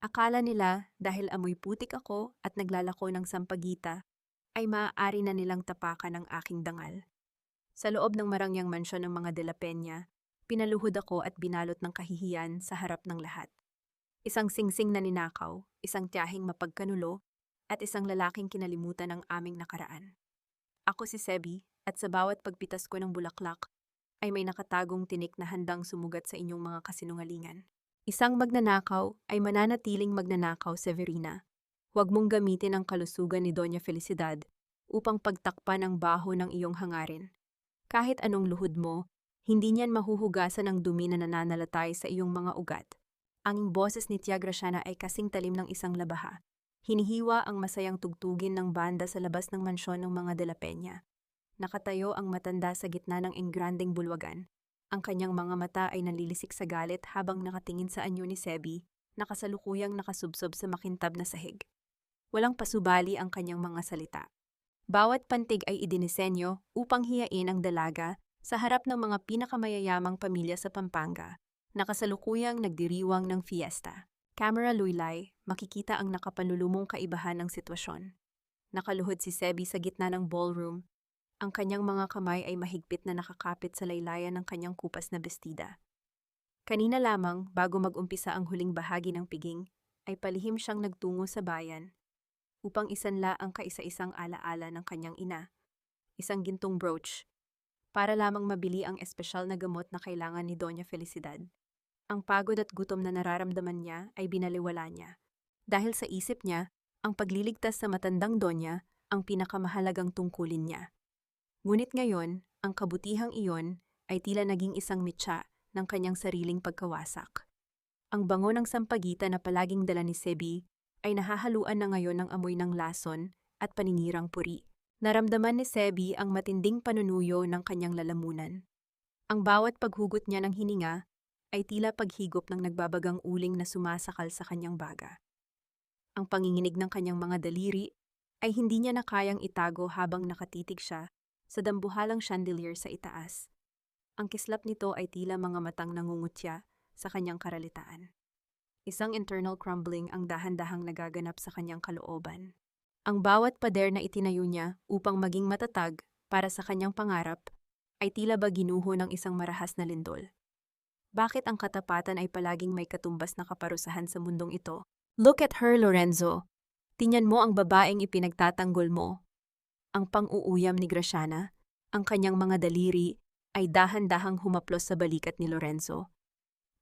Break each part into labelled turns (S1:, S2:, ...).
S1: Akala nila dahil amoy putik ako at naglalako ng sampagita, ay maaari na nilang tapakan ang aking dangal. Sa loob ng marangyang mansyon ng mga De La Peña, pinaluhod ako at binalot ng kahihiyan sa harap ng lahat. Isang singsing na ninakaw, isang tiyahing mapagkanulo, at isang lalaking kinalimutan ng aming nakaraan. Ako si Sebi, at sa bawat pagpitas ko ng bulaklak, ay may nakatagong tinik na handang sumugat sa inyong mga kasinungalingan. Isang magnanakaw ay mananatiling magnanakaw, Severina. Huwag mong gamitin ang kalusugan ni Doña Felicidad upang pagtakpan ang baho ng iyong hangarin. Kahit anong luhod mo, hindi niyan mahuhugasan ang dumi na nananalatay sa iyong mga ugat. Ang boses ni Tia Graciana ay kasing talim ng isang labaha. Hinihiwa ang masayang tugtugin ng banda sa labas ng mansyon ng mga De La Peña. Nakatayo ang matanda sa gitna ng engrandeng bulwagan. Ang kanyang mga mata ay nalilisik sa galit habang nakatingin sa anyo ni Sebi, na kasalukuyang nakasubsob sa makintab na sahig. Walang pasubali ang kanyang mga salita. Bawat pantig ay idinisenyo upang hiyain ang dalaga sa harap ng mga pinakamayayamang pamilya sa Pampanga, na kasalukuyang nagdiriwang ng fiesta. Camera luylay, makikita ang nakapanlulumong kaibahan ng sitwasyon. Nakaluhod si Sebi sa gitna ng ballroom. Ang kanyang mga kamay ay mahigpit na nakakapit sa laylayan ng kanyang kupas na bestida. Kanina lamang, bago mag-umpisa ang huling bahagi ng piging, ay palihim siyang nagtungo sa bayan upang isanla ang kaisa-isang alaala ng kanyang ina, isang gintong brooch, para lamang mabili ang espesyal na gamot na kailangan ni Doña Felicidad. Ang pagod at gutom na nararamdaman niya ay binaliwala niya. Dahil sa isip niya, ang pagliligtas sa matandang Donya ang pinakamahalagang tungkulin niya. Ngunit ngayon, ang kabutihang iyon ay tila naging isang mitya ng kanyang sariling pagkawasak. Ang bango ng sampagita na palaging dala ni Sebi ay nahahaluan na ngayon ng amoy ng lason at paninirang puri. Naramdaman ni Sebi ang matinding panunuyo ng kanyang lalamunan. Ang bawat paghugot niya ng hininga ay tila paghigop ng nagbabagang uling na sumasakal sa kanyang baga. Ang panginginig ng kanyang mga daliri ay hindi niya na kayang itago habang nakatitig siya sa dambuhalang chandelier sa itaas. Ang kislap nito ay tila mga matang nangungutya sa kanyang karalitaan. Isang internal crumbling ang dahan-dahang nagaganap sa kanyang kalooban. Ang bawat pader na itinayo niya upang maging matatag para sa kanyang pangarap ay tila ba ginuho ng isang marahas na lindol. Bakit ang katapatan ay palaging may katumbas na kaparusahan sa mundong ito? Look at her, Lorenzo. Tingnan mo ang babaeng ipinagtatanggol mo. Ang pang-uuyam ni Graciana, ang kanyang mga daliri ay dahan-dahang humaplos sa balikat ni Lorenzo.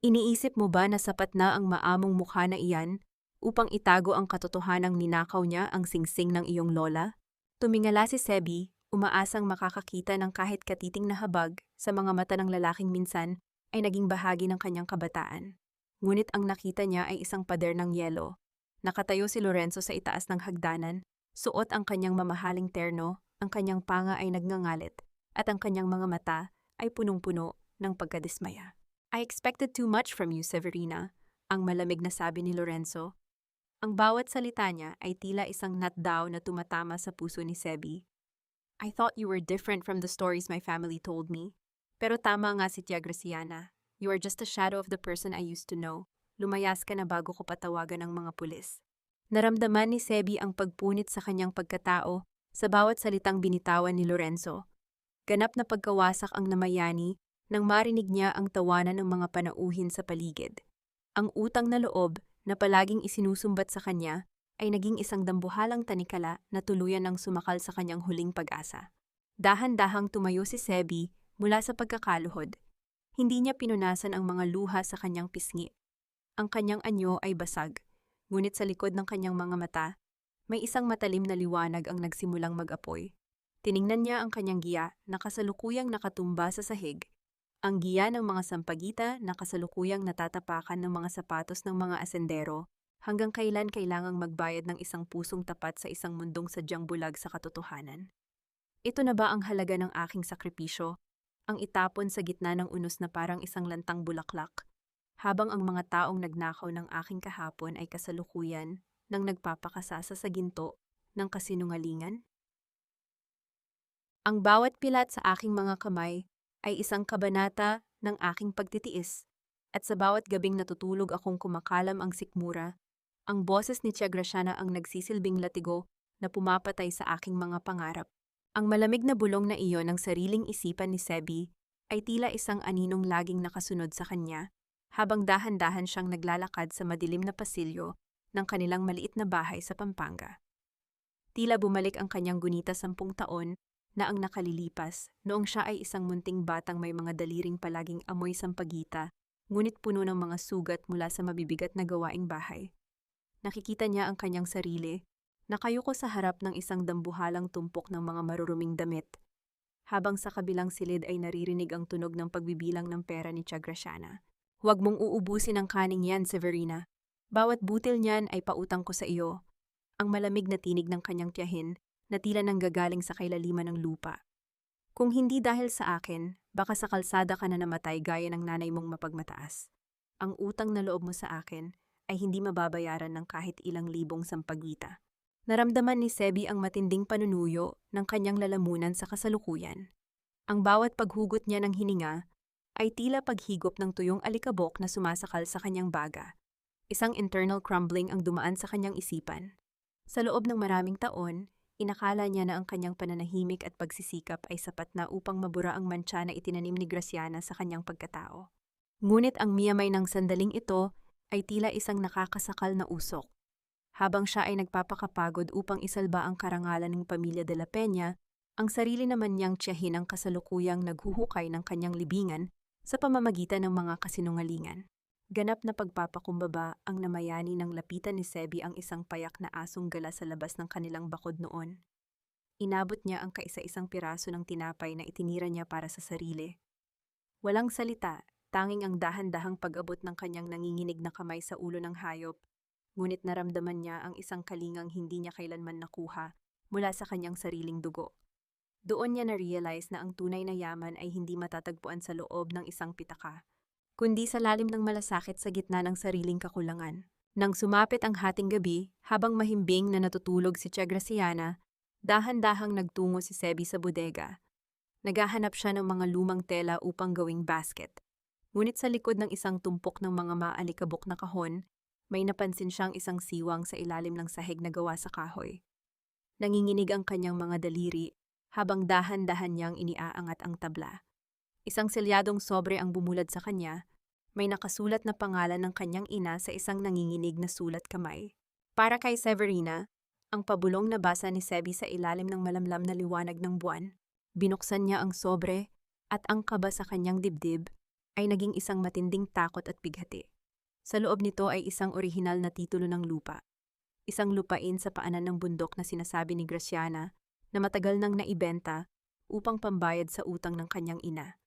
S1: Iniisip mo ba na sapat na ang maamong mukha na iyan upang itago ang katotohanang ninakaw niya ang singsing ng iyong lola? Tumingala si Sebi, umaasang makakakita ng kahit katiting na habag sa mga mata ng lalaking minsan ay naging bahagi ng kanyang kabataan. Ngunit ang nakita niya ay isang pader ng yelo. Nakatayo si Lorenzo sa itaas ng hagdanan, suot ang kanyang mamahaling terno, ang kanyang panga ay nagngangalit, at ang kanyang mga mata ay punong-puno ng pagkadismaya. I expected too much from you, Severina, ang malamig na sabi ni Lorenzo. Ang bawat salita niya ay tila isang natdaw na tumatama sa puso ni Sebi. I thought you were different from the stories my family told me. Pero tama nga si Tia Graciana. You are just a shadow of the person I used to know. Lumayas ka na bago ko patawagan ng mga pulis. Naramdaman ni Sebi ang pagpunit sa kanyang pagkatao sa bawat salitang binitawan ni Lorenzo. Ganap na pagkawasak ang namayani nang marinig niya ang tawanan ng mga panauhin sa paligid. Ang utang na loob na palaging isinusumbat sa kanya ay naging isang dambuhalang tanikala na tuluyan ng sumakal sa kanyang huling pag-asa. Dahan-dahang tumayo si Sebi mula sa pagkakaluhod. Hindi niya pinunasan ang mga luha sa kanyang pisngi. Ang kanyang anyo ay basag, ngunit sa likod ng kanyang mga mata, may isang matalim na liwanag ang nagsimulang mag-apoy. Tiningnan niya ang kanyang giya na kasalukuyang nakatumba sa sahig, ang giya ng mga sampagita na kasalukuyang natatapakan ng mga sapatos ng mga asendero, hanggang kailan kailangang magbayad ng isang pusong tapat sa isang mundong sadyang bulag sa katotohanan. Ito na ba ang halaga ng aking sakripisyo? Ang itapon sa gitna ng unos na parang isang lantang bulaklak, habang ang mga taong nagnakaw ng aking kahapon ay kasalukuyan nang nagpapakasasa sa ginto ng kasinungalingan? Ang bawat pilat sa aking mga kamay ay isang kabanata ng aking pagtitiis, at sa bawat gabing natutulog akong kumakalam ang sikmura, Ang boses ni Tia Graciana ang nagsisilbing latigo na pumapatay sa aking mga pangarap. Ang malamig na bulong na iyon ng sariling isipan ni Sebi ay tila isang aninong laging nakasunod sa kanya, habang dahan-dahan siyang naglalakad sa madilim na pasilyo ng kanilang maliit na bahay sa Pampanga. Tila bumalik ang kanyang gunita 10 taon na ang nakalilipas noong siya ay isang munting batang may mga daliring palaging amoy sampagita, ngunit puno ng mga sugat mula sa mabibigat na gawaing bahay. Nakikita niya ang kanyang sarili, nakayuko sa harap ng isang dambuhalang tumpok ng mga maruruming damit, habang sa kabilang silid ay naririnig ang tunog ng pagbibilang ng pera ni Tia Graciana. "Huwag mong uubusin ang kaning yan, Severina. Bawat butil niyan ay pautang ko sa iyo." Ang malamig na tinig ng kanyang tiyahin na tila nanggagaling sa kailaliman ng lupa. "Kung hindi dahil sa akin, baka sa kalsada ka na namatay gaya ng nanay mong mapagmataas. Ang utang na loob mo sa akin ay hindi mababayaran ng kahit ilang libong sampagita." Naramdaman ni Sebi ang matinding panunuyo ng kanyang lalamunan sa kasalukuyan. Ang bawat paghugot niya ng hininga ay tila paghigop ng tuyong alikabok na sumasakal sa kanyang baga. Isang internal crumbling ang dumaan sa kanyang isipan. Sa loob ng maraming taon, inakala niya na ang kanyang pananahimik at pagsisikap ay sapat na upang mabura ang mantsa na itinanim ni Graciana sa kanyang pagkatao. Ngunit ang miyamay ng sandaling ito ay tila isang nakakasakal na usok. Habang siya ay nagpapakapagod upang isalba ang karangalan ng pamilya de la Peña, ang sarili naman niyang tiyahin ang kasalukuyang naghuhukay ng kanyang libingan sa pamamagitan ng mga kasinungalingan. Ganap na pagpapakumbaba ang namayani ng lapitan ni Sebi ang isang payak na asong gala sa labas ng kanilang bakod noon. Inabot niya ang kaisa-isang piraso ng tinapay na itinira niya para sa sarili. Walang salita, tanging ang dahan-dahang pag-abot ng kanyang nanginginig na kamay sa ulo ng hayop, ngunit naramdaman niya ang isang kalingang hindi niya kailanman nakuha mula sa kanyang sariling dugo. Doon niya na-realize na ang tunay na yaman ay hindi matatagpuan sa loob ng isang pitaka, kundi sa lalim ng malasakit sa gitna ng sariling kakulangan. Nang sumapit ang hating gabi, habang mahimbing na natutulog si Tia Graciana, dahan-dahang nagtungo si Sebi sa bodega. Naghahanap siya ng mga lumang tela upang gawing basket. Ngunit sa likod ng isang tumpok ng mga maalikabok na kahon, may napansin siyang isang siwang sa ilalim ng sahig na gawa sa kahoy. Nanginginig ang kanyang mga daliri habang dahan-dahan niyang iniaangat ang tabla. Isang selyadong sobre ang bumulad sa kanya, may nakasulat na pangalan ng kanyang ina sa isang nanginginig na sulat kamay. Para kay Severina, ang pabulong na basa ni Sebi sa ilalim ng malamlam na liwanag ng buwan. Binuksan niya ang sobre at ang kaba sa kanyang dibdib ay naging isang matinding takot at bighati. Sa loob nito ay isang orihinal na titulo ng lupa. Isang lupain sa paanan ng bundok na sinasabi ni Graciana na matagal nang naibenta upang pambayad sa utang ng kanyang ina.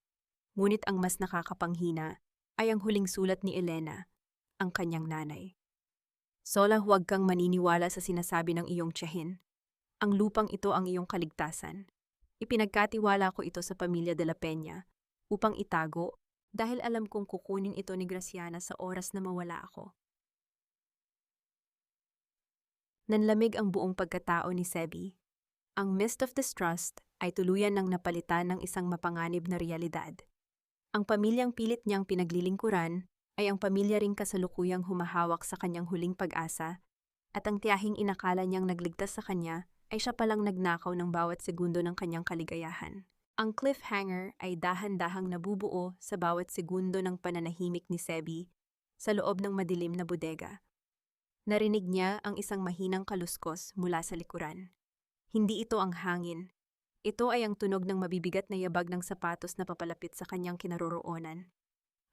S1: Ngunit ang mas nakakapanghina ay ang huling sulat ni Elena, ang kanyang nanay. "Sola, huwag kang maniniwala sa sinasabi ng iyong tiyahin. Ang lupang ito ang iyong kaligtasan. Ipinagkatiwala ko ito sa pamilya de la Peña upang itago dahil alam kong kukunin ito ni Graciana sa oras na mawala ako." Nanlamig ang buong pagkatao ni Sebi. Ang mist of distrust ay tuluyan ng napalitan ng isang mapanganib na realidad. Ang pamilyang pilit niyang pinaglilingkuran ay ang pamilya ring kasalukuyang humahawak sa kanyang huling pag-asa, at ang tiyahing inakala niyang nagligtas sa kanya ay siya palang nagnakaw ng bawat segundo ng kanyang kaligayahan. Ang cliffhanger ay dahan-dahang nabubuo sa bawat segundo ng pananahimik ni Sebi sa loob ng madilim na bodega. Narinig niya ang isang mahinang kaluskos mula sa likuran. Hindi ito ang hangin. Ito ay ang tunog ng mabibigat na yabag ng sapatos na papalapit sa kanyang kinaroroonan.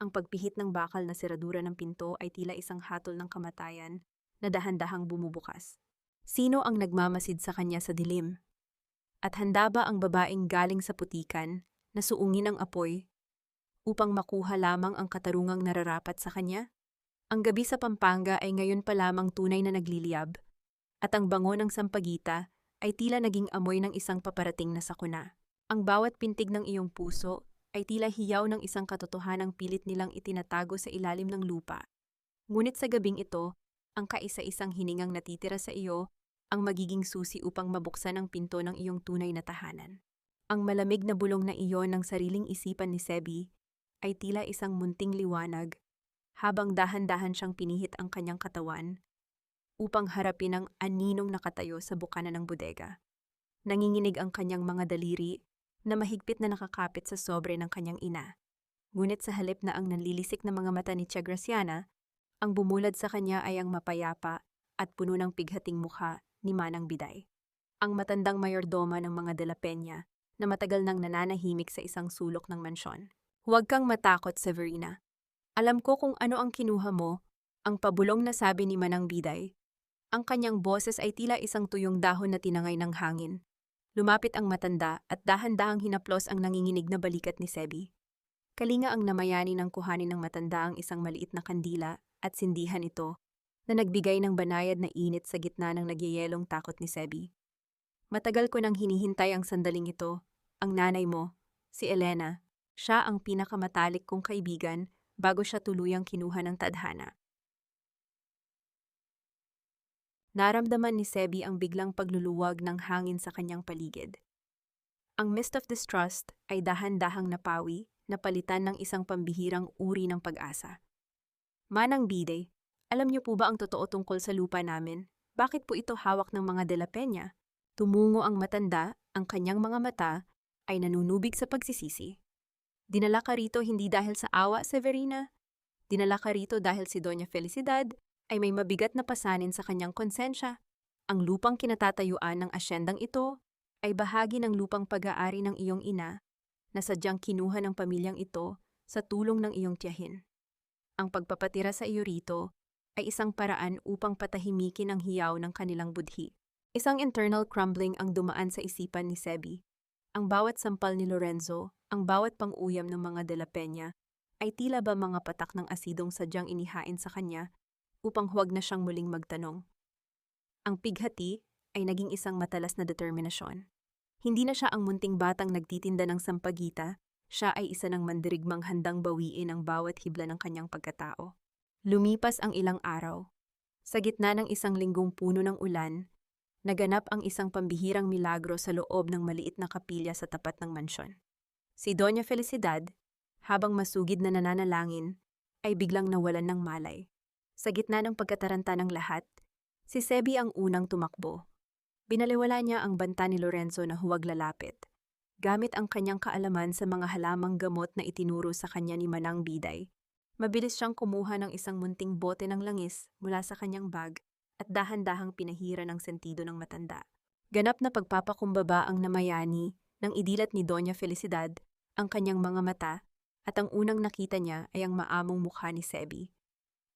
S1: Ang pagpihit ng bakal na seradura ng pinto ay tila isang hatol ng kamatayan na dahan-dahang bumubukas. Sino ang nagmamasid sa kanya sa dilim? At handa ba ang babaeng galing sa putikan na suungin ang apoy upang makuha lamang ang katarungang nararapat sa kanya? Ang gabi sa Pampanga ay ngayon pa lamang tunay na nagliliyab, at ang bango ng sampagita ay tila naging amoy ng isang paparating na sakuna. Ang bawat pintig ng iyong puso ay tila hiyaw ng isang katotohanang pilit nilang itinatago sa ilalim ng lupa. Ngunit sa gabing ito, ang kaisa-isang hiningang natitira sa iyo ang magiging susi upang mabuksan ang pinto ng iyong tunay na tahanan. Ang malamig na bulong na iyon ng sariling isipan ni Sebi ay tila isang munting liwanag habang dahan-dahan siyang pinihit ang kanyang katawan. upang harapin ang aninong nakatayo sa bukana ng bodega. Nanginginig ang kanyang mga daliri na mahigpit na nakakapit sa sobre ng kanyang ina. Ngunit sa halip na ang nanlilisik na mga mata ni Tia Graciana, ang bumulad sa kanya ay ang mapayapa at puno ng pighating mukha ni Manang Biday. Ang matandang mayordoma ng mga De La Peña na matagal nang nananahimik sa isang sulok ng mansyon. Huwag kang matakot, Severina. Alam ko kung ano ang kinuha mo, ang pabulong na sabi ni Manang Biday. Ang kanyang boses ay tila isang tuyong dahon na tinangay ng hangin. Lumapit ang matanda at dahan-dahang hinaplos ang nanginginig na balikat ni Sebi. Kalinga ang namayani ng kuhanin ng matanda ang isang maliit na kandila at sindihan ito na nagbigay ng banayad na init sa gitna ng nagyayelong takot ni Sebi. Matagal ko nang hinihintay ang sandaling ito. Ang nanay mo, si Elena, siya ang pinakamatalik kong kaibigan bago siya tuluyang kinuha ng tadhana. Naramdaman ni Sebi ang biglang pagluluwag ng hangin sa kanyang paligid. Ang mist of distrust ay dahan-dahang napawi na palitan ng isang pambihirang uri ng pag-asa. Manang Biday, alam niyo po ba ang totoo tungkol sa lupa namin? Bakit po ito hawak ng mga De La Peña? Tumungo ang matanda, ang kanyang mga mata ay nanunubig sa pagsisisi. Dinala ka rito hindi dahil sa awa, Severina. Dinala ka rito dahil si Doña Felicidad ay may mabigat na pasanin sa kanyang konsensya. Ang lupang kinatatayuan ng asyendang ito ay bahagi ng lupang pag-aari ng iyong ina na sadyang kinuha ng pamilyang ito sa tulong ng iyong tiyahin. Ang pagpapatira sa iyo rito ay isang paraan upang patahimikin ang hiyaw ng kanilang budhi. Isang internal crumbling ang dumaan sa isipan ni Sebi. Ang bawat sampal ni Lorenzo, ang bawat pang-uyam ng mga De La Peña, ay tila ba mga patak ng asidong sadyang inihain sa kanya upang huwag na siyang muling magtanong. Ang pighati ay naging isang matalas na determinasyon. Hindi na siya ang munting batang nagtitinda ng sampagita, siya ay isa ng mandirigmang handang bawiin ang bawat hibla ng kanyang pagkatao. Lumipas ang ilang araw. Sa gitna ng isang linggong puno ng ulan, naganap ang isang pambihirang milagro sa loob ng maliit na kapilya sa tapat ng mansyon. Si Doña Felicidad, habang masugid na nananalangin, ay biglang nawalan ng malay. Sa gitna ng pagkataranta ng lahat, si Sebi ang unang tumakbo. Binaliwala niya ang banta ni Lorenzo na huwag lalapit. Gamit ang kanyang kaalaman sa mga halamang gamot na itinuro sa kanya ni Manang Biday, mabilis siyang kumuha ng isang munting bote ng langis mula sa kanyang bag at dahan-dahang pinahira ng sentido ng matanda. Ganap na pagpapakumbaba ang namayani nang idilat ni Doña Felicidad ang kanyang mga mata at ang unang nakita niya ay ang maamong mukha ni Sebi.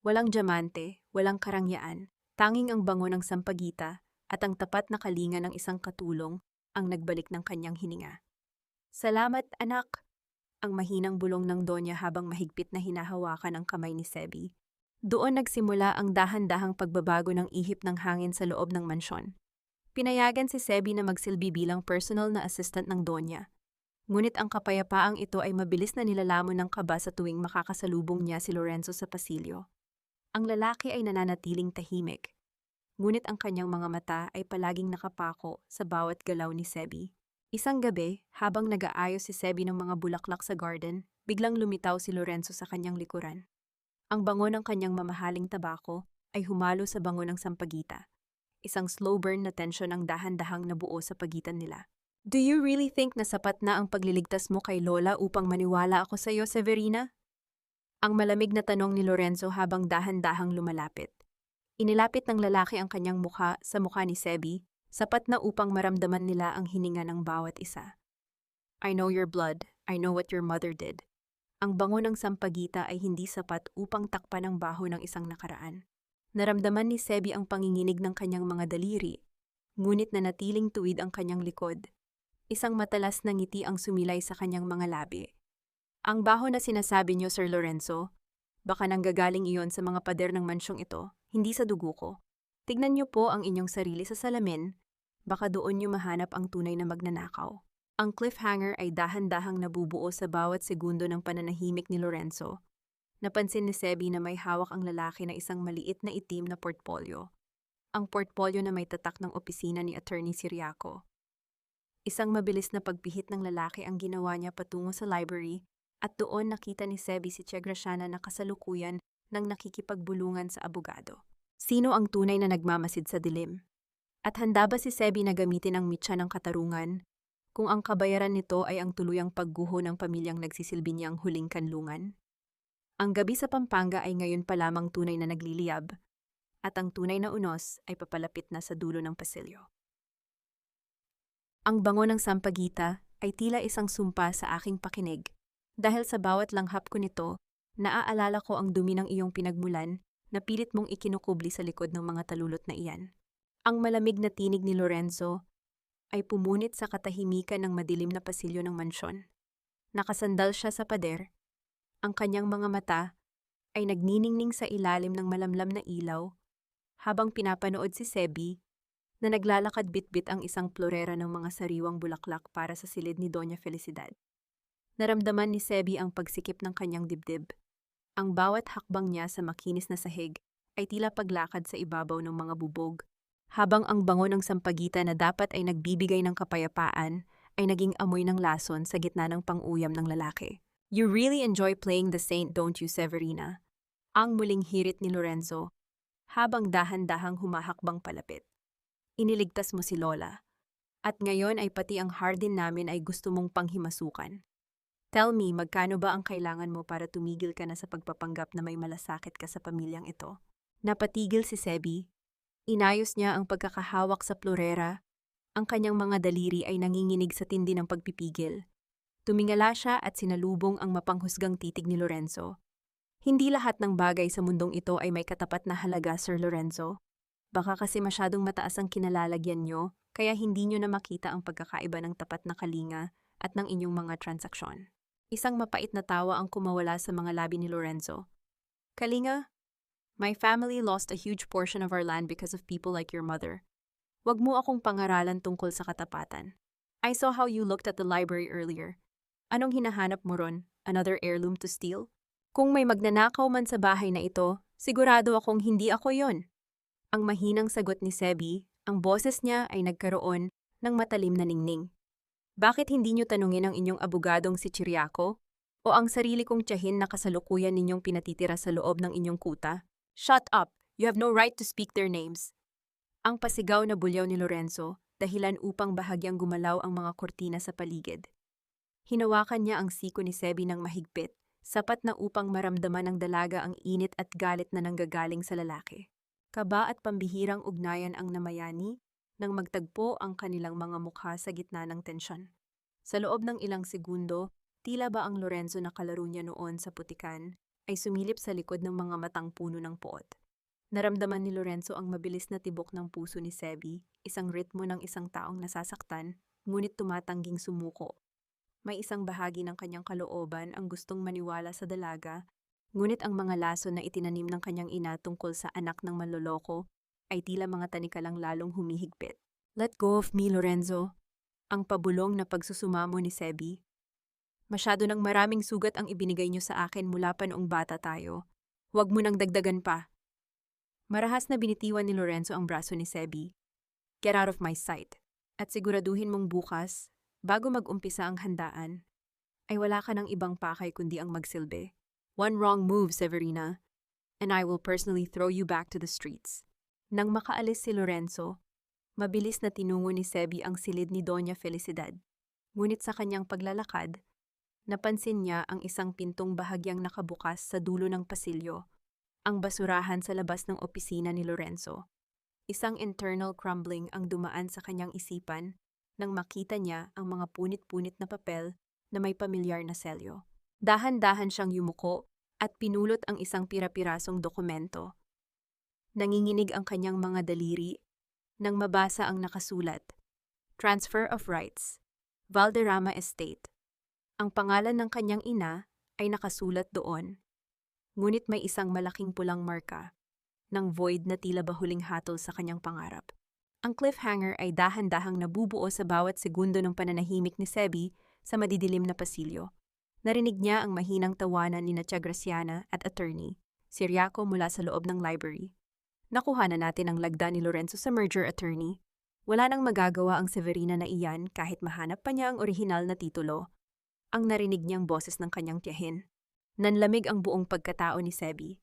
S1: Walang diamante, walang karangyaan, tanging ang bango ng sampagita at ang tapat na kalinga ng isang katulong ang nagbalik ng kanyang hininga. Salamat, anak! Ang mahinang bulong ng Donya habang mahigpit na hinahawakan ang kamay ni Sebi. Doon nagsimula ang dahan-dahang pagbabago ng ihip ng hangin sa loob ng mansyon. Pinayagan si Sebi na magsilbi bilang personal na assistant ng Donya. Ngunit ang kapayapaang ito ay mabilis na nilalamon ng kaba sa tuwing makakasalubong niya si Lorenzo sa pasilyo. Ang lalaki ay nananatiling tahimik, ngunit ang kanyang mga mata ay palaging nakapako sa bawat galaw ni Sebi. Isang gabi, habang nag-aayos si Sebi ng mga bulaklak sa garden, biglang lumitaw si Lorenzo sa kanyang likuran. Ang bango ng kanyang mamahaling tabako ay humalo sa bango ng sampagita. Isang slow burn na tensyon ang dahan-dahang nabuo sa pagitan nila. Do you really think na sapat na ang pagliligtas mo kay Lola upang maniwala ako sa iyo, Severina? Ang malamig na tanong ni Lorenzo habang dahan-dahang lumalapit. Inilapit ng lalaki ang kanyang mukha sa mukha ni Sebi, sapat na upang maramdaman nila ang hininga ng bawat isa. I know your blood. I know what your mother did. Ang bango ng sampagita ay hindi sapat upang takpan ang baho ng isang nakaraan. Naramdaman ni Sebi ang panginginig ng kanyang mga daliri, ngunit nanatiling tuwid ang kanyang likod. Isang matalas na ngiti ang sumilay sa kanyang mga labi. Ang baho na sinasabi niyo, Sir Lorenzo, baka nanggagaling iyon sa mga pader ng mansyong ito, hindi sa dugo ko. Tignan niyo po ang inyong sarili sa salamin, baka doon niyo mahanap ang tunay na magnanakaw. Ang cliffhanger ay dahan-dahang nabubuo sa bawat segundo ng pananahimik ni Lorenzo. Napansin ni Sebi na may hawak ang lalaki na isang maliit na itim na portfolio. Ang portfolio na may tatak ng opisina ni Attorney Siriaco. Isang mabilis na pagpihit ng lalaki ang ginawa niya patungo sa library at doon nakita ni Sebi si Tia Graciana na kasalukuyan nang nakikipagbulungan sa abogado. Sino ang tunay na nagmamasid sa dilim? At handa ba si Sebi na gamitin ang mitya ng katarungan kung ang kabayaran nito ay ang tuluyang pagguho ng pamilyang nagsisilbi niyang huling kanlungan? Ang gabi sa Pampanga ay ngayon pa lamang tunay na nagliliyab at ang tunay na unos ay papalapit na sa dulo ng pasilyo. Ang bango ng sampagita ay tila isang sumpa sa aking pakinig. Dahil sa bawat langhap ko nito, naaalala ko ang dumi ng iyong pinagmulan na pilit mong ikinukubli sa likod ng mga talulot na iyan. Ang malamig na tinig ni Lorenzo ay pumunit sa katahimikan ng madilim na pasilyo ng mansyon. Nakasandal siya sa pader. Ang kanyang mga mata ay nagniningning sa ilalim ng malamlam na ilaw habang pinapanood si Sebi na naglalakad bitbit ang isang plorera ng mga sariwang bulaklak para sa silid ni Doña Felicidad. Naramdaman ni Sebi ang pagsikip ng kanyang dibdib. Ang bawat hakbang niya sa makinis na sahig ay tila paglakad sa ibabaw ng mga bubog, habang ang bango ng sampagita na dapat ay nagbibigay ng kapayapaan ay naging amoy ng lason sa gitna ng pang-uyam ng lalaki. You really enjoy playing the saint, don't you, Severina? Ang muling hirit ni Lorenzo, habang dahan-dahang humahakbang palapit. Iniligtas mo si Lola. At ngayon ay pati ang hardin namin ay gusto mong panghimasukan. Tell me, magkano ba ang kailangan mo para tumigil ka na sa pagpapanggap na may malasakit ka sa pamilyang ito? Napatigil si Sebi. Inayos niya ang pagkakahawak sa plorera. Ang kanyang mga daliri ay nanginginig sa tindi ng pagpipigil. Tumingala siya at sinalubong ang mapanghusgang titig ni Lorenzo. Hindi lahat ng bagay sa mundong ito ay may katapat na halaga, Sir Lorenzo. Baka kasi masyadong mataas ang kinalalagyan nyo, kaya hindi nyo na makita ang pagkakaiba ng tapat na kalinga at ng inyong mga transaksyon. Isang mapait na tawa ang kumawala sa mga labi ni Lorenzo. Kalinga, my family lost a huge portion of our land because of people like your mother. Wag mo akong pangaralan tungkol sa katapatan. I saw how you looked at the library earlier. Anong hinahanap mo ron? Another heirloom to steal? Kung may magnanakaw man sa bahay na ito, sigurado akong hindi ako yon. Ang mahinang sagot ni Sebi, ang boses niya ay nagkaroon ng matalim na ningning. Bakit hindi niyo tanungin ang inyong abogadong si Chiriaco? O ang sarili kong tiyahin na kasalukuyan ninyong pinatitira sa loob ng inyong kuta? Shut up! You have no right to speak their names. Ang pasigaw na bulyaw ni Lorenzo, dahilan upang bahagyang gumalaw ang mga kortina sa paligid. Hinawakan niya ang siko ni Sebi ng mahigpit, sapat na upang maramdaman ng dalaga ang init at galit na nanggagaling sa lalaki. Kaba at pambihirang ugnayan ang namayani nang magtagpo ang kanilang mga mukha sa gitna ng tensyon. Sa loob ng ilang segundo, tila ba ang Lorenzo na kalaro niya noon sa putikan ay sumilip sa likod ng mga matang puno ng poot. Naramdaman ni Lorenzo ang mabilis na tibok ng puso ni Sebi, isang ritmo ng isang taong nasasaktan, ngunit tumatangging sumuko. May isang bahagi ng kanyang kalooban ang gustong maniwala sa dalaga, ngunit ang mga laso na itinanim ng kanyang ina tungkol sa anak ng manloloko ay tila mga tanikalang lalong humihigpit. Let go of me, Lorenzo. Ang pabulong na pagsusumamo ni Sebi. Masyado ng maraming sugat ang ibinigay niyo sa akin mula pa noong bata tayo. Huwag mo nang dagdagan pa. Marahas na binitiwan ni Lorenzo ang braso ni Sebi. Get out of my sight. At siguraduhin mong bukas, bago mag-umpisa ang handaan, ay wala ka ng ibang pakay kundi ang magsilbi. One wrong move, Severina, and I will personally throw you back to the streets. Nang makaalis si Lorenzo, mabilis na tinungo ni Sebi ang silid ni Doña Felicidad. Ngunit sa kanyang paglalakad, napansin niya ang isang pintong bahagyang nakabukas sa dulo ng pasilyo, ang basurahan sa labas ng opisina ni Lorenzo. Isang internal crumbling ang dumaan sa kanyang isipan nang makita niya ang mga punit-punit na papel na may pamilyar na selyo. Dahan-dahan siyang yumuko at pinulot ang isang pira-pirasong dokumento. Nanginginig ang kanyang mga daliri nang mabasa ang nakasulat, Transfer of Rights, Valderrama Estate. Ang pangalan ng kanyang ina ay nakasulat doon, ngunit may isang malaking pulang marka ng void na tila ba huling hatol sa kanyang pangarap. Ang cliffhanger ay dahan-dahang nabubuo sa bawat segundo ng pananahimik ni Sebi sa madidilim na pasilyo. Narinig niya ang mahinang tawanan ni Tia Graciana at attorney, Chiriaco mula sa loob ng library. Nakuha na natin ang lagda ni Lorenzo sa merger, attorney. Wala nang magagawa ang Severina na iyan kahit mahanap pa niya ang orihinal na titulo. Ang narinig niyang boses ng kanyang tiyahin. Nanlamig ang buong pagkatao ni Sebi.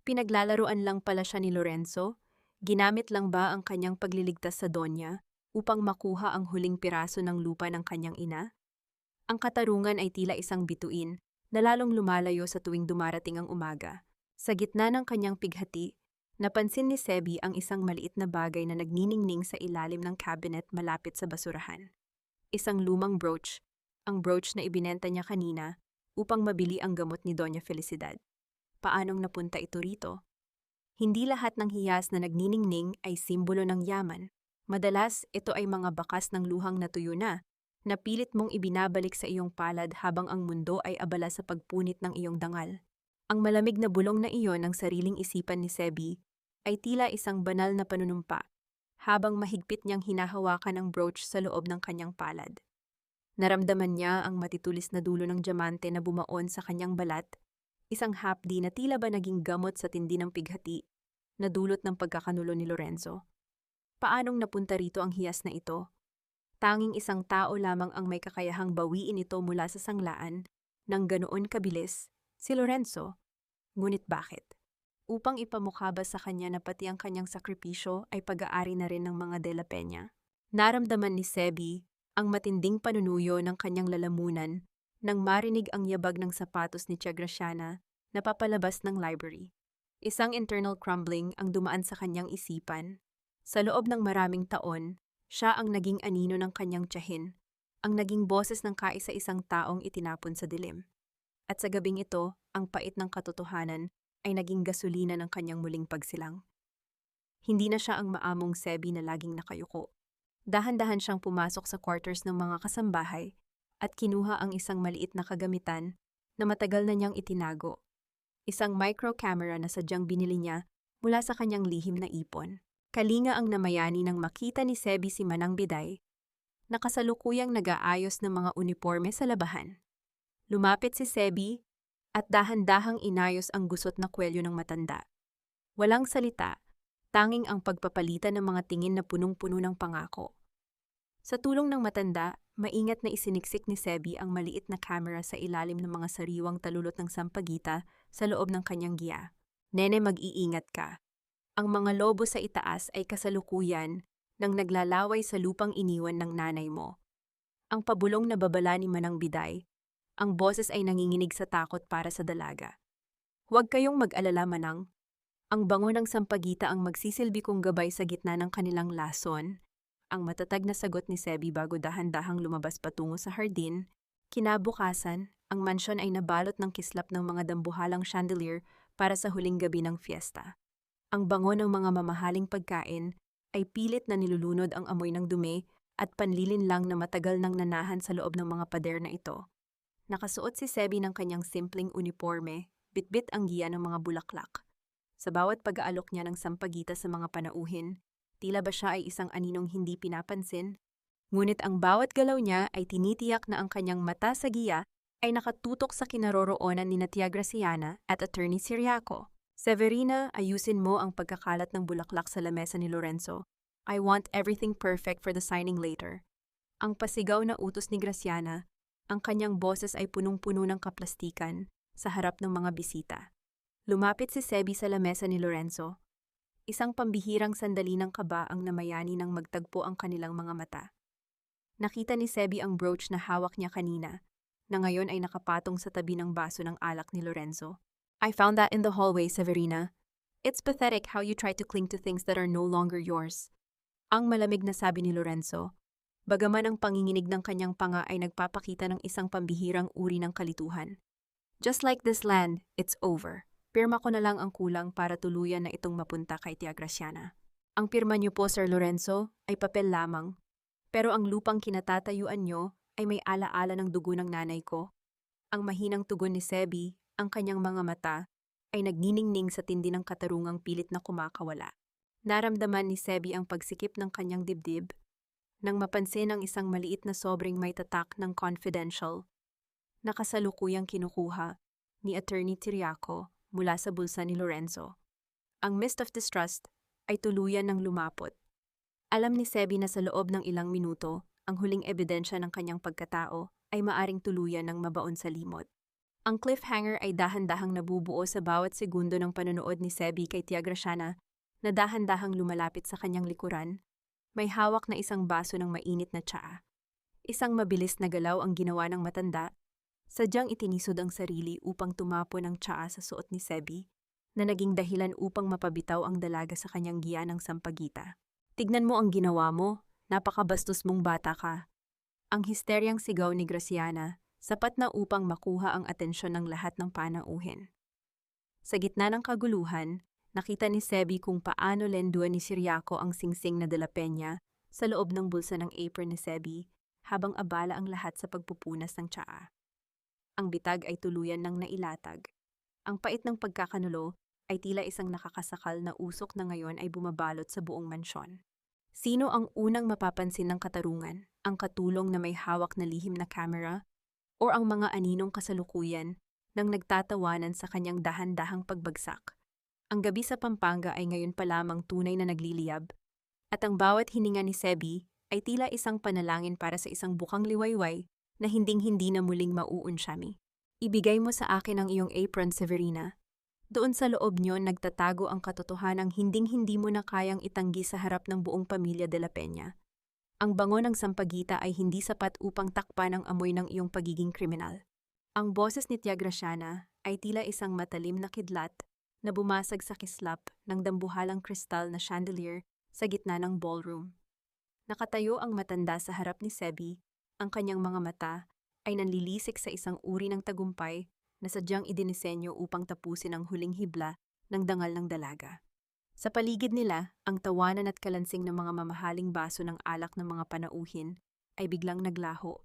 S1: Pinaglalaruan lang pala siya ni Lorenzo? Ginamit lang ba ang kanyang pagliligtas sa Donya upang makuha ang huling piraso ng lupa ng kanyang ina? Ang katarungan ay tila isang bituin na lalong lumalayo sa tuwing dumarating ang umaga. Sa gitna ng kanyang pighati, napansin ni Sebi ang isang maliit na bagay na nagniningning sa ilalim ng cabinet malapit sa basurahan. Isang lumang brooch, ang brooch na ibinenta niya kanina upang mabili ang gamot ni Doña Felicidad. Paanong napunta ito rito? Hindi lahat ng hiyas na nagniningning ay simbolo ng yaman. Madalas, ito ay mga bakas ng luhang natuyo na pilit mong ibinabalik sa iyong palad habang ang mundo ay abala sa pagpunit ng iyong dangal. Ang malamig na bulong na iyon ng sariling isipan ni Sebi ay tila isang banal na panunumpa habang mahigpit niyang hinahawakan ang brooch sa loob ng kanyang palad. Naramdaman niya ang matitulis na dulo ng diamante na bumaon sa kanyang balat, isang hapdi na tila ba naging gamot sa tindi ng pighati na dulot ng pagkakanulo ni Lorenzo. Paanong napunta rito ang hiyas na ito? Tanging isang tao lamang ang may kakayahang bawiin ito mula sa sanglaan ng ganoon kabilis, si Lorenzo. Ngunit bakit? Upang ipamukha ba sa kanya na pati ang kanyang sakripisyo ay pag-aari na rin ng mga De La Peña? Naramdaman ni Sebi ang matinding panunuyo ng kanyang lalamunan nang marinig ang yabag ng sapatos ni Tia Graciana na papalabas ng library. Isang internal crumbling ang dumaan sa kanyang isipan. Sa loob ng maraming taon, siya ang naging anino ng kanyang tiyahin, ang naging boses ng kaisa-isang taong itinapon sa dilim. At sa gabing ito, ang pait ng katotohanan ay naging gasolina ng kanyang muling pagsilang. Hindi na siya ang maamong Sebi na laging nakayuko. Dahan-dahan siyang pumasok sa quarters ng mga kasambahay at kinuha ang isang maliit na kagamitan na matagal na niyang itinago. Isang micro camera na sadyang binili niya mula sa kanyang lihim na ipon. Kalinga ang namayani nang makita ni Sebi si Manang Biday na kasalukuyang nag-aayos ng mga uniforme sa labahan. Lumapit si Sebi at dahan-dahang inayos ang gusot na kwelyo ng matanda. Walang salita, tanging ang pagpapalitan ng mga tingin na punong-puno ng pangako. Sa tulong ng matanda, maingat na isiniksik ni Sebi ang maliit na camera sa ilalim ng mga sariwang talulot ng sampagita sa loob ng kanyang giya. Nene, mag-iingat ka. Ang mga lobo sa itaas ay kasalukuyan nang naglalaway sa lupang iniwan ng nanay mo. Ang pabulong na babala ni Manang Biday, ang boses ay nanginginig sa takot para sa dalaga. Huwag kayong mag-alala, Manang. Ang bango ng sampagita ang magsisilbi kong gabay sa gitna ng kanilang lason. Ang matatag na sagot ni Sebi bago dahan-dahang lumabas patungo sa hardin. Kinabukasan, ang mansyon ay nabalot ng kislap ng mga dambuhalang chandelier para sa huling gabi ng fiesta. Ang bango ng mga mamahaling pagkain ay pilit na nilulunod ang amoy ng dumi at panlilin lang na matagal nang nanahan sa loob ng mga pader na ito. Nakasuot si Sebi ng kanyang simpleng uniforme, bitbit ang giya ng mga bulaklak. Sa bawat pag-aalok niya ng sampagita sa mga panauhin, tila ba siya ay isang aninong hindi pinapansin? Ngunit ang bawat galaw niya ay tinitiyak na ang kanyang mata sa giya ay nakatutok sa kinaroroonan ni Tia Graciana at Attorney Ciriaco. Severina, ayusin mo ang pagkakalat ng bulaklak sa lamesa ni Lorenzo. I want everything perfect for the signing later. Ang pasigaw na utos ni Graciana, ang kanyang boses ay punong-puno ng kaplastikan sa harap ng mga bisita. Lumapit si Sebi sa lamesa ni Lorenzo. Isang pambihirang sandali ng kaba ang namayani nang magtagpo ang kanilang mga mata. Nakita ni Sebi ang brooch na hawak niya kanina, na ngayon ay nakapatong sa tabi ng baso ng alak ni Lorenzo. I found that in the hallway, Severina. It's pathetic how you try to cling to things that are no longer yours. Ang malamig na sabi ni Lorenzo, bagaman ang panginginig ng kanyang panga ay nagpapakita ng isang pambihirang uri ng kalituhan. Just like this land, it's over. Pirma ko na lang ang kulang para tuluyan na itong mapunta kay Tia Graciana. Ang pirma niyo po, Sir Lorenzo, ay papel lamang. Pero ang lupang kinatatayuan niyo ay may alaala ng dugo ng nanay ko. Ang mahinang tugon ni Sebi, ang kanyang mga mata, ay nagniningning sa tindi ng katarungang pilit na kumakawala. Naramdaman ni Sebi ang pagsikip ng kanyang dibdib nang mapansin ang isang maliit na sobrang may tatak ng confidential na kasalukuyang kinukuha ni Attorney Ciriaco mula sa bulsa ni Lorenzo. Ang mist of distrust ay tuluyan ng lumapot. Alam ni Sebi na sa loob ng ilang minuto, ang huling ebidensya ng kanyang pagkatao ay maaring tuluyan ng mabaon sa limot. Ang cliffhanger ay dahan-dahang nabubuo sa bawat segundo ng panonood ni Sebi kay Tia Graciana na dahan-dahang lumalapit sa kanyang likuran. May hawak na isang baso ng mainit na tsaa. Isang mabilis na galaw ang ginawa ng matanda. Sadyang itinisod ang sarili upang tumapo ng tsaa sa suot ni Sebi na naging dahilan upang mapabitaw ang dalaga sa kanyang giya ng sampagita. Tignan mo ang ginawa mo, napakabastos mong bata ka. Ang histeryang sigaw ni Graciana, sapat na upang makuha ang atensyon ng lahat ng panauhin. Sa gitna ng kaguluhan, nakita ni Sebi kung paano lenduan ni Ciriaco ang singsing na de la Peña sa loob ng bulsa ng apron ni Sebi habang abala ang lahat sa pagpupunas ng tsaa. Ang bitag ay tuluyan ng nailatag. Ang pait ng pagkakanulo ay tila isang nakakasakal na usok na ngayon ay bumabalot sa buong mansyon. Sino ang unang mapapansin ng katarungan? Ang katulong na may hawak na lihim na camera o ang mga aninong kasalukuyan nang nagtatawanan sa kanyang dahan-dahang pagbagsak? Ang gabi sa Pampanga ay ngayon pa lamang tunay na nagliliyab at ang bawat hininga ni Sebi ay tila isang panalangin para sa isang bukang liwayway na hinding-hindi na muling mauunsyami. Ibigay mo sa akin ang iyong apron, Severina. Doon sa loob niyo nagtatago ang katotohanang hinding-hindi mo na kayang itanggi sa harap ng buong pamilya de la Peña. Ang bango ng sampagita ay hindi sapat upang takpan ang amoy ng iyong pagiging kriminal. Ang boses ni Tia Graciana ay tila isang matalim na kidlat na bumasag sa kislap ng dambuhalang kristal na chandelier sa gitna ng ballroom. Nakatayo ang matanda sa harap ni Sebi, ang kanyang mga mata ay nanlilisik sa isang uri ng tagumpay na sadyang idinisenyo upang tapusin ang huling hibla ng dangal ng dalaga. Sa paligid nila, ang tawanan at kalansing ng mga mamahaling baso ng alak ng mga panauhin ay biglang naglaho,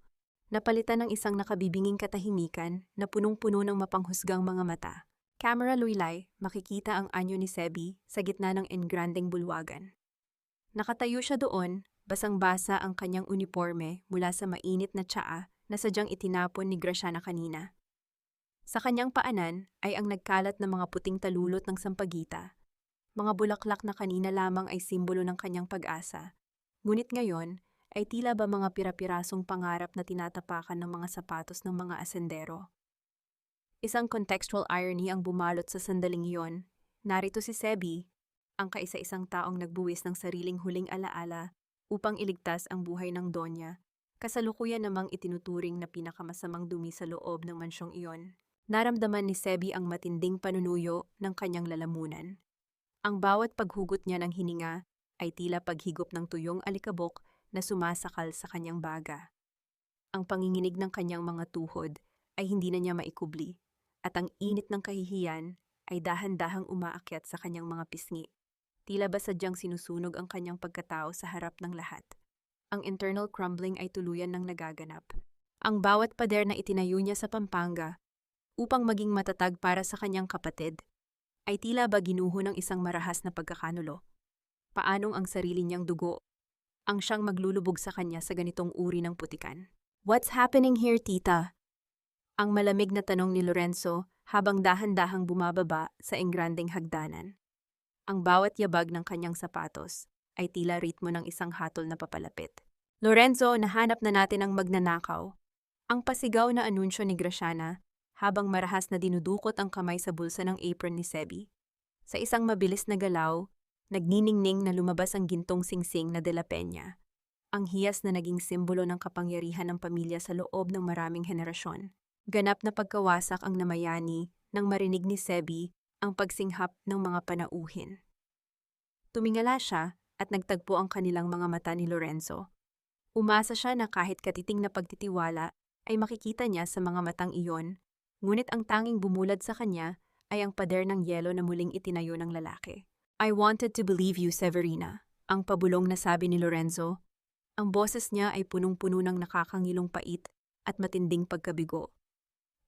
S1: napalitan ng isang nakabibinging katahimikan na punong-puno ng mapanghusgang mga mata. Camera luylay, makikita ang anyo ni Sebi sa gitna ng engrandeng bulwagan. Nakatayo siya doon, basang-basa ang kanyang uniforme mula sa mainit na tsaa na sadyang itinapon ni Graciana kanina. Sa kanyang paanan ay ang nagkalat na mga puting talulot ng sampagita. Mga bulaklak na kanina lamang ay simbolo ng kanyang pag-asa. Ngunit ngayon ay tila ba mga pira-pirasong pangarap na tinatapakan ng mga sapatos ng mga asendero. Isang contextual irony ang bumalot sa sandaling iyon. Narito si Sebi, ang kaisa-isang taong nagbuwis ng sariling huling alaala upang iligtas ang buhay ng Donya, kasalukuyan namang itinuturing na pinakamasamang dumi sa loob ng mansyong iyon. Naramdaman ni Sebi ang matinding panunuyo ng kanyang lalamunan. Ang bawat paghugot niya ng hininga ay tila paghigop ng tuyong alikabok na sumasakal sa kanyang baga. Ang panginginig ng kanyang mga tuhod ay hindi na niya maikubli, at ang init ng kahihiyan ay dahan-dahang umaakyat sa kanyang mga pisngi. Tila ba sadyang sinusunog ang kanyang pagkatao sa harap ng lahat. Ang internal crumbling ay tuluyan ng nagaganap. Ang bawat pader na itinayo niya sa Pampanga upang maging matatag para sa kanyang kapatid ay tila ba ginuho ng isang marahas na pagkakanulo. Paanong ang sarili niyang dugo ang siyang maglulubog sa kanya sa ganitong uri ng putikan? What's happening here, tita? Ang malamig na tanong ni Lorenzo habang dahan-dahang bumababa sa engrandeng hagdanan. Ang bawat yabag ng kanyang sapatos ay tila ritmo ng isang hatol na papalapit. Lorenzo, nahanap na natin ang magnanakaw. Ang pasigaw na anunsyo ni Graciana habang marahas na dinudukot ang kamay sa bulsa ng apron ni Sebi. Sa isang mabilis na galaw, nagniningning na lumabas ang gintong singsing na de la Peña, ang hiyas na naging simbolo ng kapangyarihan ng pamilya sa loob ng maraming henerasyon. Ganap na pagkawasak ang namayani nang marinig ni Sebi ang pagsinghap ng mga panauhin. Tumingala siya at nagtagpo ang kanilang mga mata ni Lorenzo. Umasa siya na kahit katiting na pagtitiwala ay makikita niya sa mga matang iyon, ngunit ang tanging bumulad sa kanya ay ang pader ng yelo na muling itinayo ng lalaki. I wanted to believe you, Severina, ang pabulong na sabi ni Lorenzo. Ang boses niya ay punong-puno ng nakakangilong pait at matinding pagkabigo.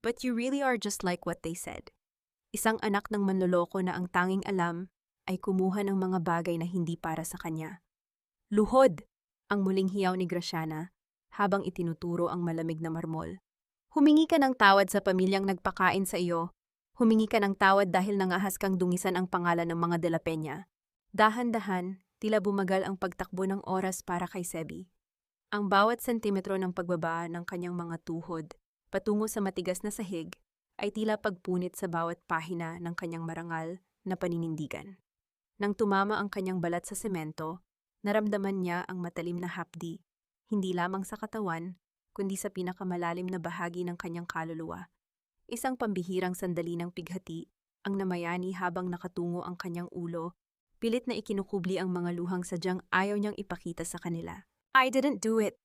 S1: But you really are just like what they said. Isang anak ng manloloko na ang tanging alam ay kumuha ng mga bagay na hindi para sa kanya. Luhod! Ang muling hiyaw ni Graciana habang itinuturo ang malamig na marmol. Humingi ka ng tawad sa pamilyang nagpakain sa iyo. Humingi ka ng tawad dahil nangahas kang dungisan ang pangalan ng mga de la Peña. Dahan-dahan, tila bumagal ang pagtakbo ng oras para kay Sebi. Ang bawat sentimetro ng pagbaba ng kanyang mga tuhod patungo sa matigas na sahig ay tila pagpunit sa bawat pahina ng kanyang marangal na paninindigan. Nang tumama ang kanyang balat sa semento, naramdaman niya ang matalim na hapdi, hindi lamang sa katawan, kundi sa pinakamalalim na bahagi ng kanyang kaluluwa. Isang pambihirang sandali ng pighati ang namayani habang nakatungo ang kanyang ulo, pilit na ikinukubli ang mga luhang sadyang ayaw niyang ipakita sa kanila. I didn't do it.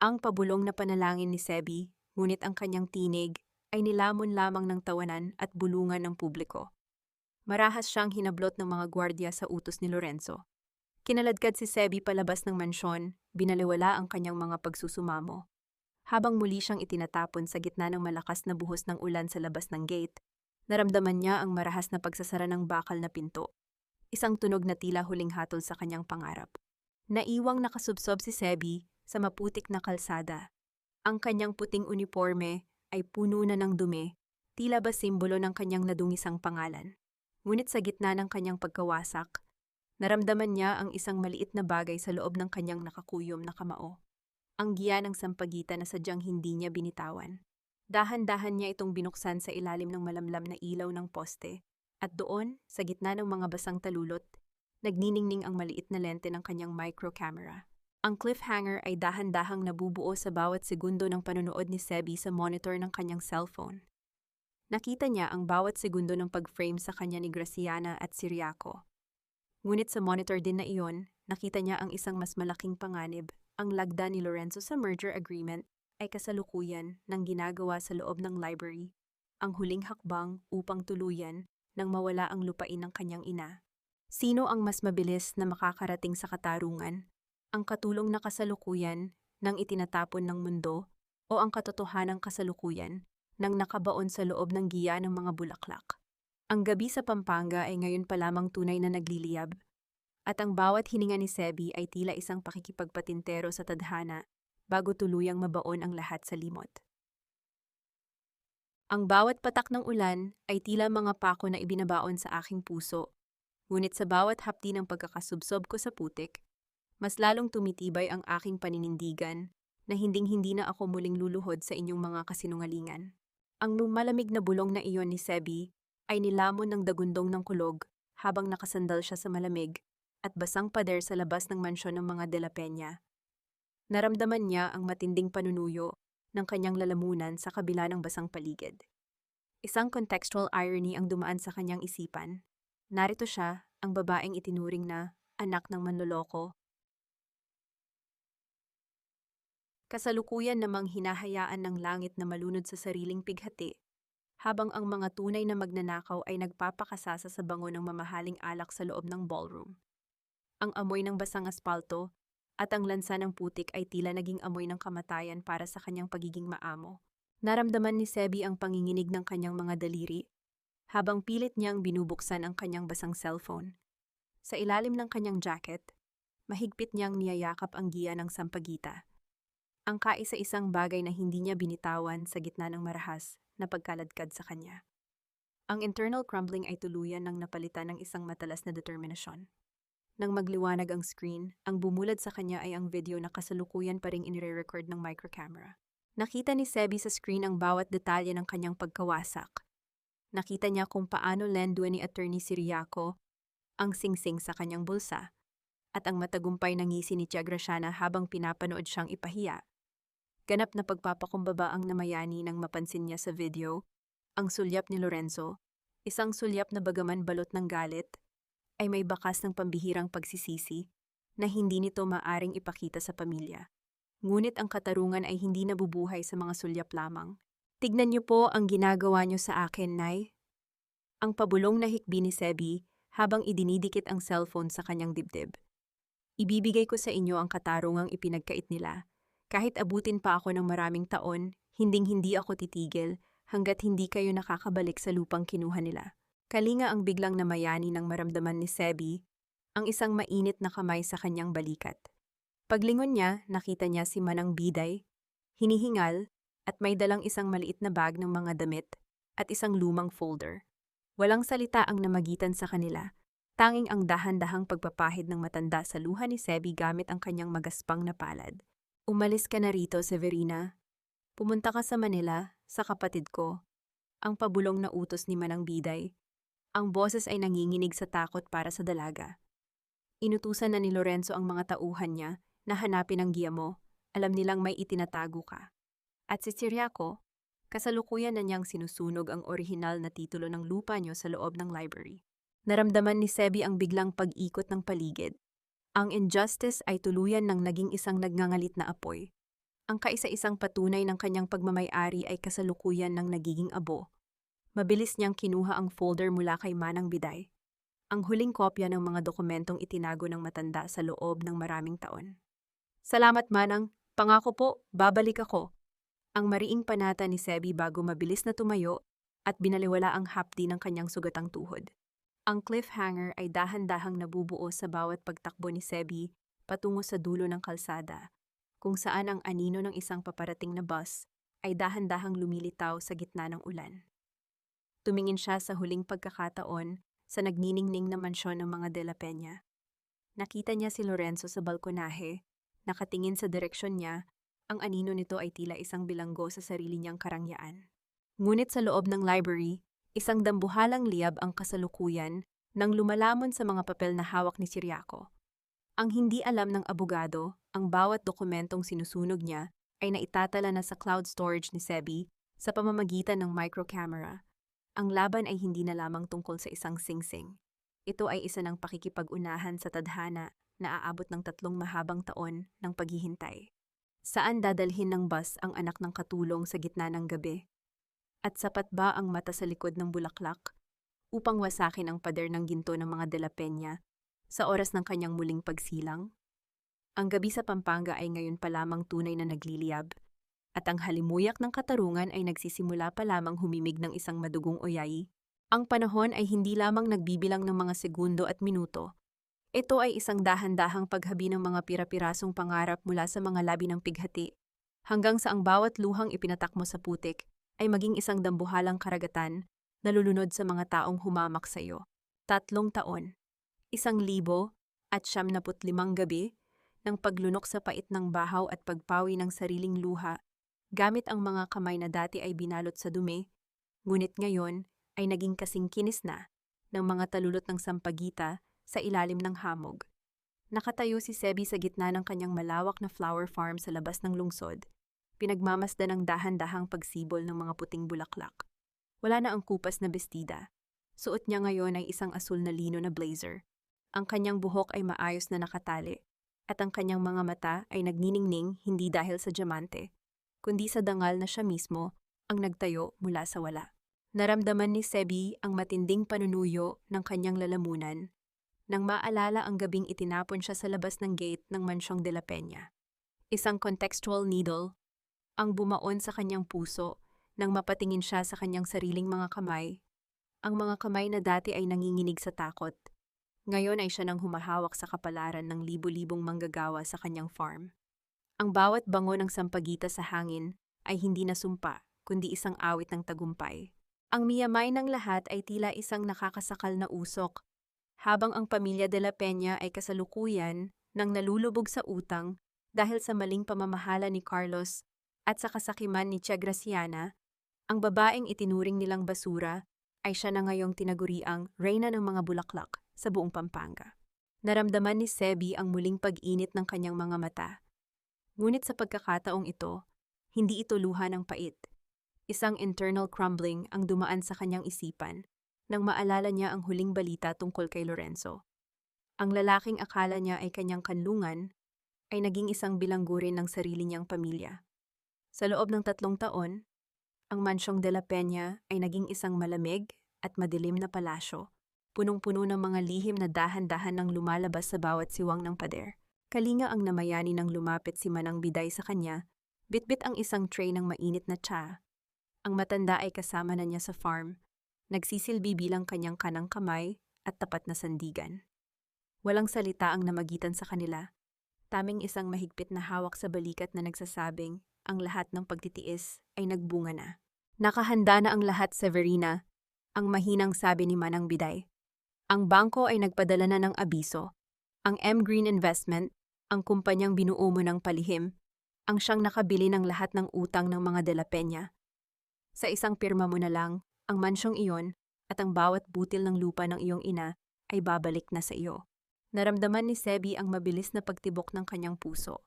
S1: Ang pabulong na panalangin ni Sebi, ngunit ang kanyang tinig ay nilamon lamang ng tawanan at bulungan ng publiko. Marahas siyang hinablot ng mga gwardya sa utos ni Lorenzo. Kinaladkad si Sebi palabas ng mansyon, binaliwala ang kanyang mga pagsusumamo. Habang muli siyang itinatapon sa gitna ng malakas na buhos ng ulan sa labas ng gate, naramdaman niya ang marahas na pagsasara ng bakal na pinto. Isang tunog na tila huling hatol sa kanyang pangarap. Naiwang nakasubsob si Sebi sa maputik na kalsada. Ang kanyang puting uniforme ay puno na ng dumi, tila ba simbolo ng kanyang nadungisang pangalan. Ngunit sa gitna ng kanyang pagkawasak, naramdaman niya ang isang maliit na bagay sa loob ng kanyang nakakuyom na kamao. Ang giya ng sampagita na sadyang hindi niya binitawan. Dahan-dahan niya itong binuksan sa ilalim ng malamlam na ilaw ng poste, at doon, sa gitna ng mga basang talulot, nagniningning ang maliit na lente ng kanyang micro-camera. Ang cliffhanger ay dahan-dahang nabubuo sa bawat segundo ng panonood ni Sebi sa monitor ng kanyang cellphone. Nakita niya ang bawat segundo ng pag-frame sa kanya ni Graciana at Ciriaco. Ngunit sa monitor din na iyon, nakita niya ang isang mas malaking panganib. Ang lagda ni Lorenzo sa merger agreement ay kasalukuyan ng ginagawa sa loob ng library, ang huling hakbang upang tuluyan nang mawala ang lupain ng kanyang ina. Sino ang mas mabilis na makakarating sa katarungan? Ang katulong na kasalukuyan ng itinatapon ng mundo o ang katotohanang kasalukuyan nang nakabaon sa loob ng giya ng mga bulaklak? Ang gabi sa Pampanga ay ngayon pa lamang tunay na nagliliyab, at ang bawat hininga ni Sebi ay tila isang pakikipagpatintero sa tadhana bago tuluyang mabaon ang lahat sa limot. Ang bawat patak ng ulan ay tila mga pako na ibinabaon sa aking puso, ngunit sa bawat hapdi ng pagkakasubsob ko sa putik, mas lalong tumitibay ang aking paninindigan na hinding-hindi na ako muling luluhod sa inyong mga kasinungalingan. Ang malamig na bulong na iyon ni Sebi ay nilamon ng dagundong ng kulog habang nakasandal siya sa malamig at basang pader sa labas ng mansyon ng mga De La Peña. Naramdaman niya ang matinding panunuyo ng kanyang lalamunan sa kabila ng basang paligid. Isang contextual irony ang dumaan sa kanyang isipan. Narito siya, ang babaeng itinuring na anak ng manloloko. Kasalukuyan namang hinahayaan ng langit na malunod sa sariling pighati, habang ang mga tunay na magnanakaw ay nagpapakasasa sa bango ng mamahaling alak sa loob ng ballroom. Ang amoy ng basang aspalto at ang lansa ng putik ay tila naging amoy ng kamatayan para sa kanyang pagiging maamo. Naramdaman ni Sebi ang panginginig ng kanyang mga daliri, habang pilit niyang binubuksan ang kanyang basang cellphone. Sa ilalim ng kanyang jacket, mahigpit niyang niyayakap ang giya ng sampagita. Ang kaisa-isang bagay na hindi niya binitawan sa gitna ng marahas na pagkaladkad sa kanya. Ang internal crumbling ay tuluyan ng napalitan ng isang matalas na determinasyon. Nang magliwanag ang screen, ang bumulad sa kanya ay ang video na kasalukuyan pa ring inire-record ng microcamera. Nakita ni Sebi sa screen ang bawat detalye ng kanyang pagkawasak. Nakita niya kung paano lendue ni Attorney Ciriaco ang singsing sa kanyang bulsa, at ang matagumpay na ngisi ni Tia Graciana habang pinapanood siyang ipahiya. Ganap na pagpapakumbaba ang namayani nang mapansin niya sa video ang sulyap ni Lorenzo, isang sulyap na bagaman balot ng galit, ay may bakas ng pambihirang pagsisisi na hindi nito maaring ipakita sa pamilya. Ngunit ang katarungan ay hindi nabubuhay sa mga sulyap lamang. Tignan niyo po ang ginagawa niyo sa akin, Nay. Ang pabulong na hikbi ni Sebi habang idinidikit ang cellphone sa kanyang dibdib. Ibibigay ko sa inyo ang katarungang ipinagkait nila. Kahit abutin pa ako ng maraming taon, hinding-hindi ako titigil hanggat hindi kayo nakakabalik sa lupang kinuha nila. Kalinga ang biglang namayani nang maramdaman ni Sebi ang isang mainit na kamay sa kanyang balikat. Paglingon niya, nakita niya si Manang Biday, hinihingal at may dalang isang maliit na bag ng mga damit at isang lumang folder. Walang salita ang namagitan sa kanila, tanging ang dahan-dahang pagpapahid ng matanda sa luha ni Sebi gamit ang kanyang magaspang na palad. Umalis ka na rito, Severina. Pumunta ka sa Manila, sa kapatid ko. ang pabulong na utos ni Manang Biday. Ang boses ay nanginginig sa takot para sa dalaga. Inutusan na ni Lorenzo ang mga tauhan niya na hanapin ang giya mo, alam nilang may itinatago ka. At si Ciriaco, kasalukuyan na niyang sinusunog ang orihinal na titulo ng lupa niyo sa loob ng library. Naramdaman ni Sebi ang biglang pag-ikot ng paligid. Ang injustice ay tuluyan ng naging isang nagngangalit na apoy. Ang kaisa-isang patunay ng kanyang pagmamay-ari ay kasalukuyan ng nagiging abo. Mabilis niyang kinuha ang folder mula kay Manang Biday. Ang huling kopya ng mga dokumentong itinago ng matanda sa loob ng maraming taon. Salamat, Manang. Pangako po, babalik ako. Ang mariing panata ni Sebi bago mabilis na tumayo at binaliwala ang hapdi ng kanyang sugatang tuhod. Ang cliffhanger ay dahan-dahang nabubuo sa bawat pagtakbo ni Sebi patungo sa dulo ng kalsada, kung saan ang anino ng isang paparating na bus ay dahan-dahang lumilitaw sa gitna ng ulan. Tumingin siya sa huling pagkakataon sa nagniningning na mansyon ng mga De La Peña. Nakita niya si Lorenzo sa balkonahe, nakatingin sa direksyon niya, ang anino nito ay tila isang bilanggo sa sarili niyang karangyaan. Ngunit sa loob ng library, isang dambuhalang liyab ang kasalukuyan nang lumalamon sa mga papel na hawak ni Ciriaco. Ang hindi alam ng abogado, ang bawat dokumentong sinusunog niya ay naitatala na sa cloud storage ni Sebi sa pamamagitan ng microcamera. Ang laban ay hindi na lamang tungkol sa isang singsing. Ito ay isa ng pakikipag-unahan sa tadhana na aabot ng 3 mahabang taon ng paghihintay. Saan dadalhin ng bus ang anak ng katulong sa gitna ng gabi? At sapat ba ang mata sa likod ng bulaklak upang wasakin ang pader ng ginto ng mga De La Peña sa oras ng kanyang muling pagsilang? Ang gabi sa Pampanga ay ngayon pa lamang tunay na nagliliyab, at ang halimuyak ng katarungan ay nagsisimula pa lamang humimig ng isang madugong oyayi. Ang panahon ay hindi lamang nagbibilang ng mga segundo at minuto. Ito ay isang dahan-dahang paghabi ng mga pira-pirasong pangarap mula sa mga labi ng pighati, hanggang sa ang bawat luhang ipinatakmo sa putik ay maging isang dambuhalang karagatan na lulunod sa mga taong humamak sa iyo. 3 taon, 1,075 gabi ng paglunok sa pait ng bahaw at pagpawi ng sariling luha, gamit ang mga kamay na dati ay binalot sa dumi, ngunit ngayon ay naging kasing kinis na ng mga talulot ng sampagita sa ilalim ng hamog. Nakatayo si Sebi sa gitna ng kanyang malawak na flower farm sa labas ng lungsod, pinagmamasdan ng dahan-dahang pagsibol ng mga puting bulaklak. Wala na ang kupas na bestida. Suot niya ngayon ay isang asul na lino na blazer. Ang kanyang buhok ay maayos na nakatali, at ang kanyang mga mata ay nagniningning hindi dahil sa diamante, kundi sa dangal na siya mismo ang nagtayo mula sa wala. Naramdaman ni Sebi ang matinding panunuyo ng kanyang lalamunan nang maalala ang gabing itinapon siya sa labas ng gate ng mansyong De La Peña. Isang contextual needle ang bumaon sa kanyang puso nang mapatingin siya sa kanyang sariling mga kamay. Ang mga kamay na dati ay nanginginig sa takot. Ngayon ay siya nang humahawak sa kapalaran ng libu-libong manggagawa sa kanyang farm. Ang bawat bango ng sampagita sa hangin ay hindi na sumpa, kundi isang awit ng tagumpay. Ang miyamay ng lahat ay tila isang nakakasakal na usok, habang ang pamilya De La Peña ay kasalukuyan nang nalulubog sa utang dahil sa maling pamamahala ni Carlos at sa kasakiman ni Tia Graciana. Ang babaeng itinuring nilang basura ay siya na ngayong tinaguriang reyna ng mga bulaklak sa buong Pampanga. Naramdaman ni Sebi ang muling pag-init ng kanyang mga mata. Ngunit sa pagkakataong ito, hindi ito luha ng pait. Isang internal crumbling ang dumaan sa kanyang isipan nang maalala niya ang huling balita tungkol kay Lorenzo. Ang lalaking akala niya ay kanyang kanlungan ay naging isang bilanggo rin ng sarili niyang pamilya. Sa loob ng 3 taon, ang mansyong De La Peña ay naging isang malamig at madilim na palasyo, punong-puno ng mga lihim na dahan-dahan nang lumalabas sa bawat siwang ng pader. Kalinga ang namayani nang lumapit si Manang Biday sa kanya, bitbit ang isang tray ng mainit na tsa. Ang matanda ay kasama na niya sa farm, nagsisilbi bilang kanyang kanang kamay at tapat na sandigan. Walang salita ang namagitan sa kanila, taming isang mahigpit na hawak sa balikat na nagsasabing ang lahat ng pagtitiis ay nagbunga na. Nakahanda na ang lahat, Severina, ang mahinang sabi ni Manang Biday. Ang bangko ay nagpadala na ng abiso. Ang M. Green Investment, ang kumpanyang binuo mo ng palihim, ang siyang nakabili ng lahat ng utang ng mga De La Peña. Sa isang pirma mo na lang, ang mansyong iyon, at ang bawat butil ng lupa ng iyong ina ay babalik na sa iyo. Naramdaman ni Sebi ang mabilis na pagtibok ng kanyang puso.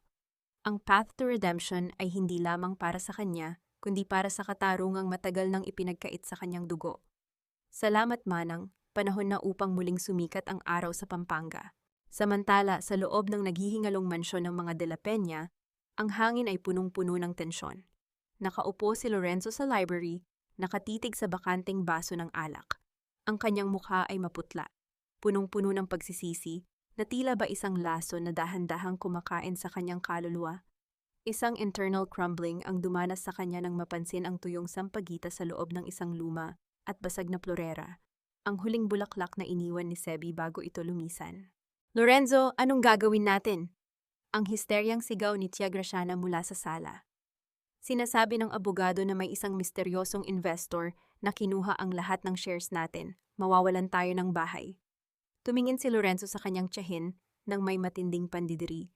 S1: Ang path to redemption ay hindi lamang para sa kanya, kundi para sa katarungang matagal nang ipinagkait sa kanyang dugo. Salamat manang, panahon na upang muling sumikat ang araw sa Pampanga. Samantala, sa loob ng naghihingalong mansyon ng mga De La Peña, ang hangin ay punong-puno ng tensyon. Nakaupo si Lorenzo sa library, nakatitig sa bakanting baso ng alak. Ang kanyang mukha ay maputla, punong-puno ng pagsisisi, na tila ba isang laso na dahan-dahang kumakain sa kanyang kaluluwa. Isang internal crumbling ang dumanas sa kanya nang mapansin ang tuyong sampagita sa loob ng isang luma at basag na plorera, ang huling bulaklak na iniwan ni Sebi bago ito lumisan. Lorenzo, anong gagawin natin? Ang histeryang sigaw ni Tia Graciana mula sa sala. Sinasabi ng abogado na may isang misteryosong investor na kinuha ang lahat ng shares natin. Mawawalan tayo ng bahay. Tumingin si Lorenzo sa kanyang tiyahin nang may matinding pandidiri.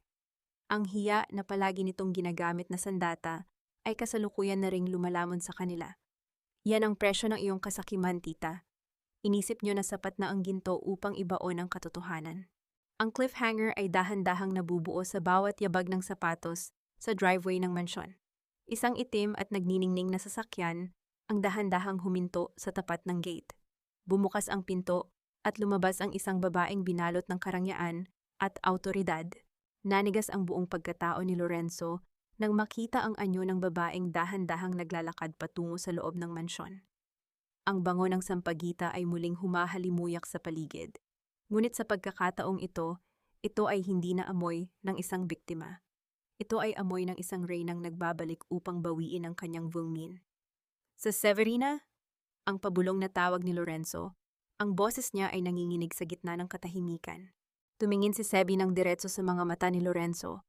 S1: Ang hiya na palagi nitong ginagamit na sandata ay kasalukuyan na ring lumalamon sa kanila. Yan ang presyo ng iyong kasakiman, tita. Inisip niyo na sapat na ang ginto upang ibaon ang katotohanan. Ang cliffhanger ay dahan-dahang nabubuo sa bawat yabag ng sapatos sa driveway ng mansyon. Isang itim at nagniningning na sasakyan ang dahan-dahang huminto sa tapat ng gate. Bumukas ang pinto at lumabas ang isang babaeng binalot ng karangyaan at awtoridad. Nanigas ang buong pagkatao ni Lorenzo nang makita ang anyo ng babaeng dahan-dahang naglalakad patungo sa loob ng mansyon. Ang bango ng sampagita ay muling humahalimuyak sa paligid. Ngunit sa pagkakataong ito ay hindi na amoy ng isang biktima. Ito ay amoy ng isang reynang nagbabalik upang bawiin ang kanyang vungmin. Sa Severina, ang pabulong na tawag ni Lorenzo, ang boses niya ay nanginginig sa gitna ng katahimikan. Tumingin si Sebi ng diretso sa mga mata ni Lorenzo.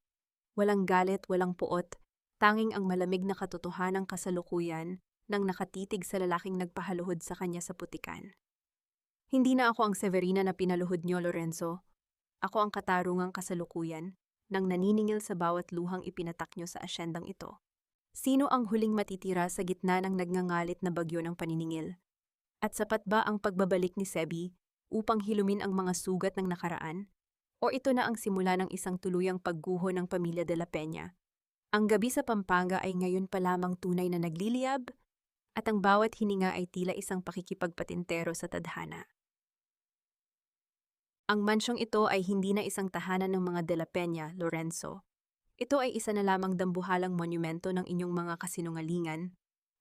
S1: Walang galit, walang puot, tanging ang malamig na katotohanang kasalukuyan nang nakatitig sa lalaking nagpahaluhod sa kanya sa putikan. Hindi na ako ang Severina na pinaluhod niyo, Lorenzo. Ako ang katarungang kasalukuyan nang naniningil sa bawat luhang ipinatak niyo sa asyendang ito. Sino ang huling matitira sa gitna ng nagngangalit na bagyo ng paniningil? At sapat ba ang pagbabalik ni Sebi upang hilumin ang mga sugat ng nakaraan? O ito na ang simula ng isang tuluyang pagguho ng pamilya De La Peña? Ang gabi sa Pampanga ay ngayon pa lamang tunay na nagliliyab, at ang bawat hininga ay tila isang pakikipagpatintero sa tadhana. Ang mansyong ito ay hindi na isang tahanan ng mga De La Peña, Lorenzo. Ito ay isa na lamang dambuhalang monumento ng inyong mga kasinungalingan.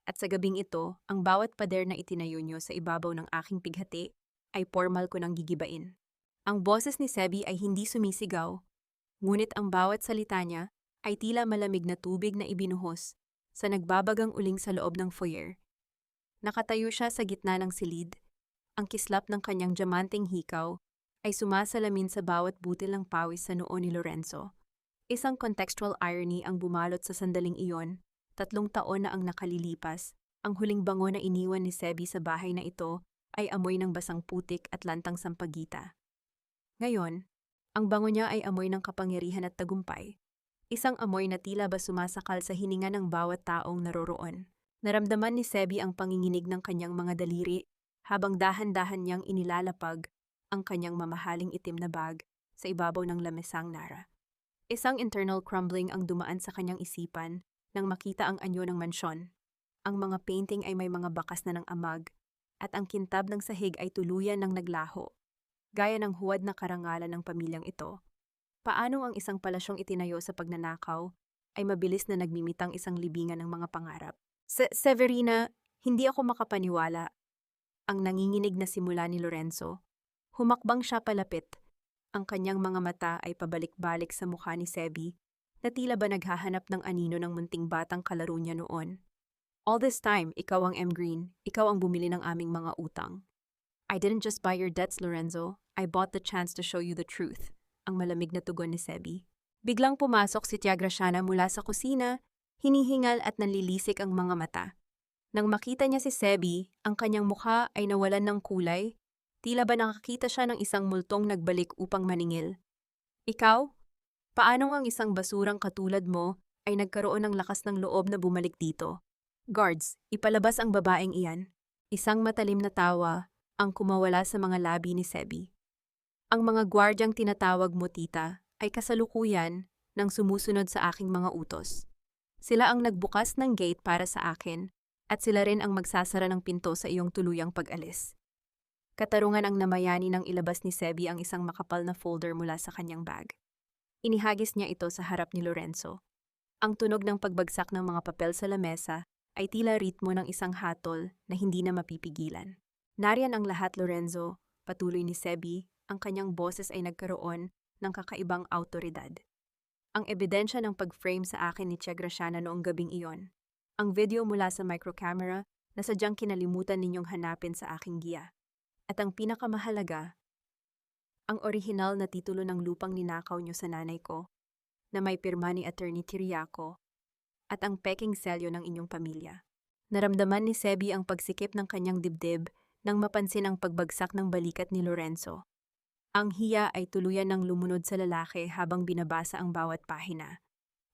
S1: At sa gabing ito, ang bawat pader na itinayo nyo sa ibabaw ng aking pighati ay formal ko nang gigibain. Ang boses ni Sebi ay hindi sumisigaw, ngunit ang bawat salita niya ay tila malamig na tubig na ibinuhos sa nagbabagang uling sa loob ng foyer. Nakatayo siya sa gitna ng silid. Ang kislap ng kanyang diamanteng hikaw ay sumasalamin sa bawat butil ng pawis sa noo ni Lorenzo. Isang contextual irony ang bumalot sa sandaling iyon. 3 taon na ang nakalilipas, ang huling bango na iniwan ni Sebi sa bahay na ito ay amoy ng basang putik at lantang sampagita. Ngayon, ang bango niya ay amoy ng kapangyarihan at tagumpay. Isang amoy na tila ba sumasakal sa hininga ng bawat taong naroroon. Naramdaman ni Sebi ang panginginig ng kanyang mga daliri habang dahan-dahan niyang inilalapag ang kanyang mamahaling itim na bag sa ibabaw ng lamesang Nara. Isang internal crumbling ang dumaan sa kanyang isipan nang makita ang anyo ng mansyon. Ang mga painting ay may mga bakas na ng amag at ang kintab ng sahig ay tuluyan ng naglaho, gaya ng huwad na karangalan ng pamilyang ito. Paano ang isang palasyong itinayo sa pagnanakaw ay mabilis na nagmimitang isang libingan ng mga pangarap? Severina, hindi ako makapaniwala. Ang nanginginig na simula ni Lorenzo. Humakbang siya palapit. Ang kanyang mga mata ay pabalik-balik sa mukha ni Sebi, na tila ba naghahanap ng anino ng munting batang kalaro niya noon. All this time, ikaw ang M. Green, ikaw ang bumili ng aming mga utang. I didn't just buy your debts, Lorenzo. I bought the chance to show you the truth. Ang malamig na tugon ni Sebi. Biglang pumasok si Tia Graciana mula sa kusina, hinihingal at nanlilisik ang mga mata. Nang makita niya si Sebi, ang kanyang mukha ay nawalan ng kulay. Tila ba nakakita siya ng isang multong nagbalik upang maningil. Ikaw? Paano ang isang basurang katulad mo ay nagkaroon ng lakas ng loob na bumalik dito? Guards, ipalabas ang babaeng iyan. Isang matalim na tawa ang kumawala sa mga labi ni Sebi. Ang mga gwardyang tinatawag mo tita ay kasalukuyan nang sumusunod sa aking mga utos. Sila ang nagbukas ng gate para sa akin at sila rin ang magsasara ng pinto sa iyong tuluyang pag-alis. Katarungan ang namayani nang ilabas ni Sebi ang isang makapal na folder mula sa kanyang bag. Inihagis niya ito sa harap ni Lorenzo. Ang tunog ng pagbagsak ng mga papel sa lamesa ay tila ritmo ng isang hatol na hindi na mapipigilan. Nariyan ang lahat, Lorenzo, patuloy ni Sebi, ang kanyang boses ay nagkaroon ng kakaibang autoridad. Ang ebidensya ng pag-frame sa akin ni Che Graciana noong gabing iyon. Ang video mula sa microcamera na sadyang kinalimutan ninyong hanapin sa aking giya. At ang pinakamahalaga, ang orihinal na titulo ng lupang ninakaw niyo sa nanay ko, na may pirma ni Attorney Tiriaco, at ang peking selyo ng inyong pamilya. Naramdaman ni Sebi ang pagsikip ng kanyang dibdib nang mapansin ang pagbagsak ng balikat ni Lorenzo. Ang hiya ay tuluyan ng lumunod sa lalaki habang binabasa ang bawat pahina.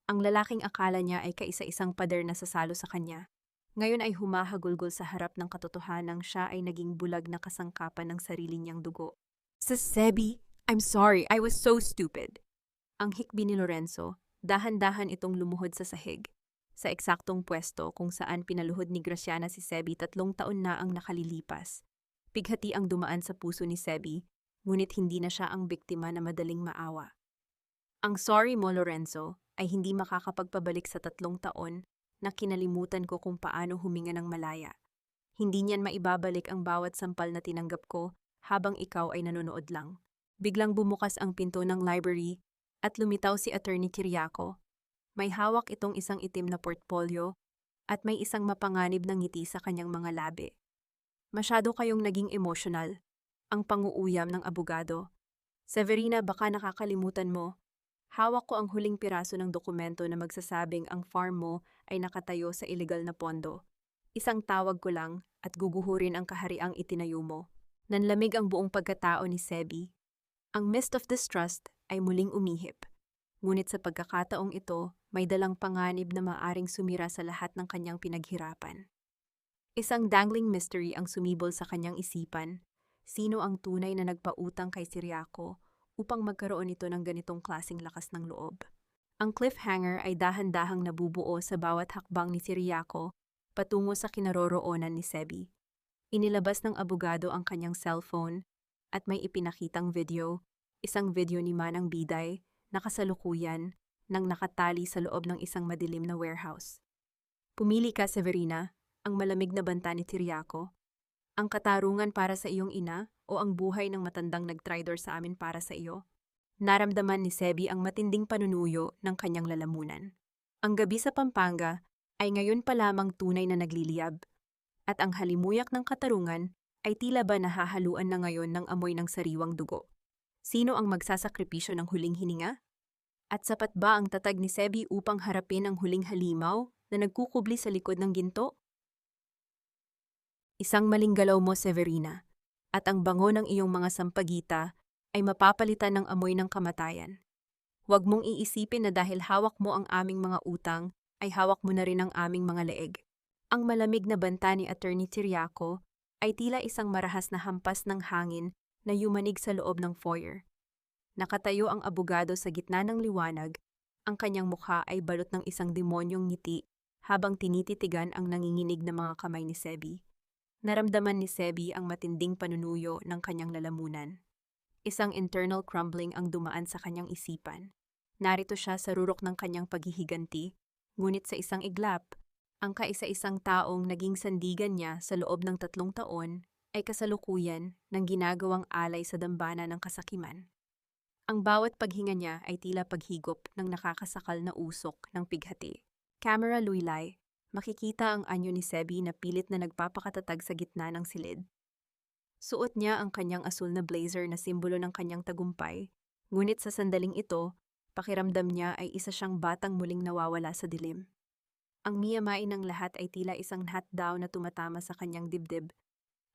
S1: Ang lalaking akala niya ay kaisa-isang pader na sasalo sa kanya. Ngayon ay humahagulgol sa harap ng katotohanang siya ay naging bulag na kasangkapan ng sarili niyang dugo. Sebi, I'm sorry, I was so stupid. Ang hikbi ni Lorenzo, dahan-dahan itong lumuhod sa sahig. Sa eksaktong pwesto kung saan pinaluhod ni Graciana si Sebi 3 taon na ang nakalilipas. Pighati ang dumaan sa puso ni Sebi, ngunit hindi na siya ang biktima na madaling maawa. Ang sorry mo, Lorenzo, ay hindi makakapagpabalik sa 3 taon na kinalimutan ko kung paano huminga ng malaya. Hindi niyan maibabalik ang bawat sampal na tinanggap ko habang ikaw ay nanonood lang. Biglang bumukas ang pinto ng library at lumitaw si Attorney Tiriaco. May hawak itong isang itim na portfolio at may isang mapanganib na ngiti sa kanyang mga labi. Masyado kayong naging emotional, ang panguuyam ng abogado. Severina, baka nakakalimutan mo. Hawak ko ang huling piraso ng dokumento na magsasabing ang farm mo ay nakatayo sa ilegal na pondo. Isang tawag ko lang at guguhurin ang kahariang itinayo mo. Nanlamig ang buong pagkatao ni Sebi. Ang mist of distrust ay muling umihip. Ngunit sa pagkakataong ito, may dalang panganib na maaring sumira sa lahat ng kanyang pinaghirapan. Isang dangling mystery ang sumibol sa kanyang isipan. Sino ang tunay na nagpautang kay Tiriaco upang magkaroon ito ng ganitong klaseng lakas ng loob? Ang cliffhanger ay dahan-dahang nabubuo sa bawat hakbang ni Tiriaco patungo sa kinaroroonan ni Sebi. Inilabas ng abogado ang kanyang cellphone at may ipinakitang video, isang video ni Manang Biday, nakasalukuyan nang nakatali sa loob ng isang madilim na warehouse. Pumili ka, Severina, ang malamig na banta ni Tiriaco. Ang katarungan para sa iyong ina o ang buhay ng matandang nagtraidor sa amin para sa iyo? Naramdaman ni Sebi ang matinding panunuyo ng kanyang lalamunan. Ang gabi sa Pampanga ay ngayon pa lamang tunay na nagliliyab, at ang halimuyak ng katarungan ay tila ba nahahaluan na ngayon ng amoy ng sariwang dugo. Sino ang magsasakripisyo ng huling hininga? At sapat ba ang tatag ni Sebi upang harapin ang huling halimaw na nagkukubli sa likod ng ginto? Isang maling galaw mo, Severina, at ang bango ng iyong mga sampagita ay mapapalitan ng amoy ng kamatayan. Huwag mong iisipin na dahil hawak mo ang aming mga utang, ay hawak mo na rin ang aming mga leeg. Ang malamig na banta ni Attorney Tiriaco ay tila isang marahas na hampas ng hangin na yumanig sa loob ng foyer. Nakatayo ang abogado sa gitna ng liwanag, ang kanyang mukha ay balot ng isang demonyong ngiti habang tinititigan ang nanginginig na mga kamay ni Sebi. Naramdaman ni Sebi ang matinding panunuyo ng kanyang lalamunan. Isang internal crumbling ang dumaan sa kanyang isipan. Narito siya sa rurok ng kanyang paghihiganti, ngunit sa isang iglap, ang kaisa-isang taong naging sandigan niya sa loob ng 3 taon ay kasalukuyan ng ginagawang alay sa dambana ng kasakiman. Ang bawat paghinga niya ay tila paghigop ng nakakasakal na usok ng pighati. Camera luylay, makikita ang anyo ni Sebi na pilit na nagpapakatatag sa gitna ng silid. Suot niya ang kanyang asul na blazer na simbolo ng kanyang tagumpay, ngunit sa sandaling ito, pakiramdam niya ay isa siyang batang muling nawawala sa dilim. Ang miyamai ng lahat ay tila isang hotdown na tumatama sa kanyang dibdib.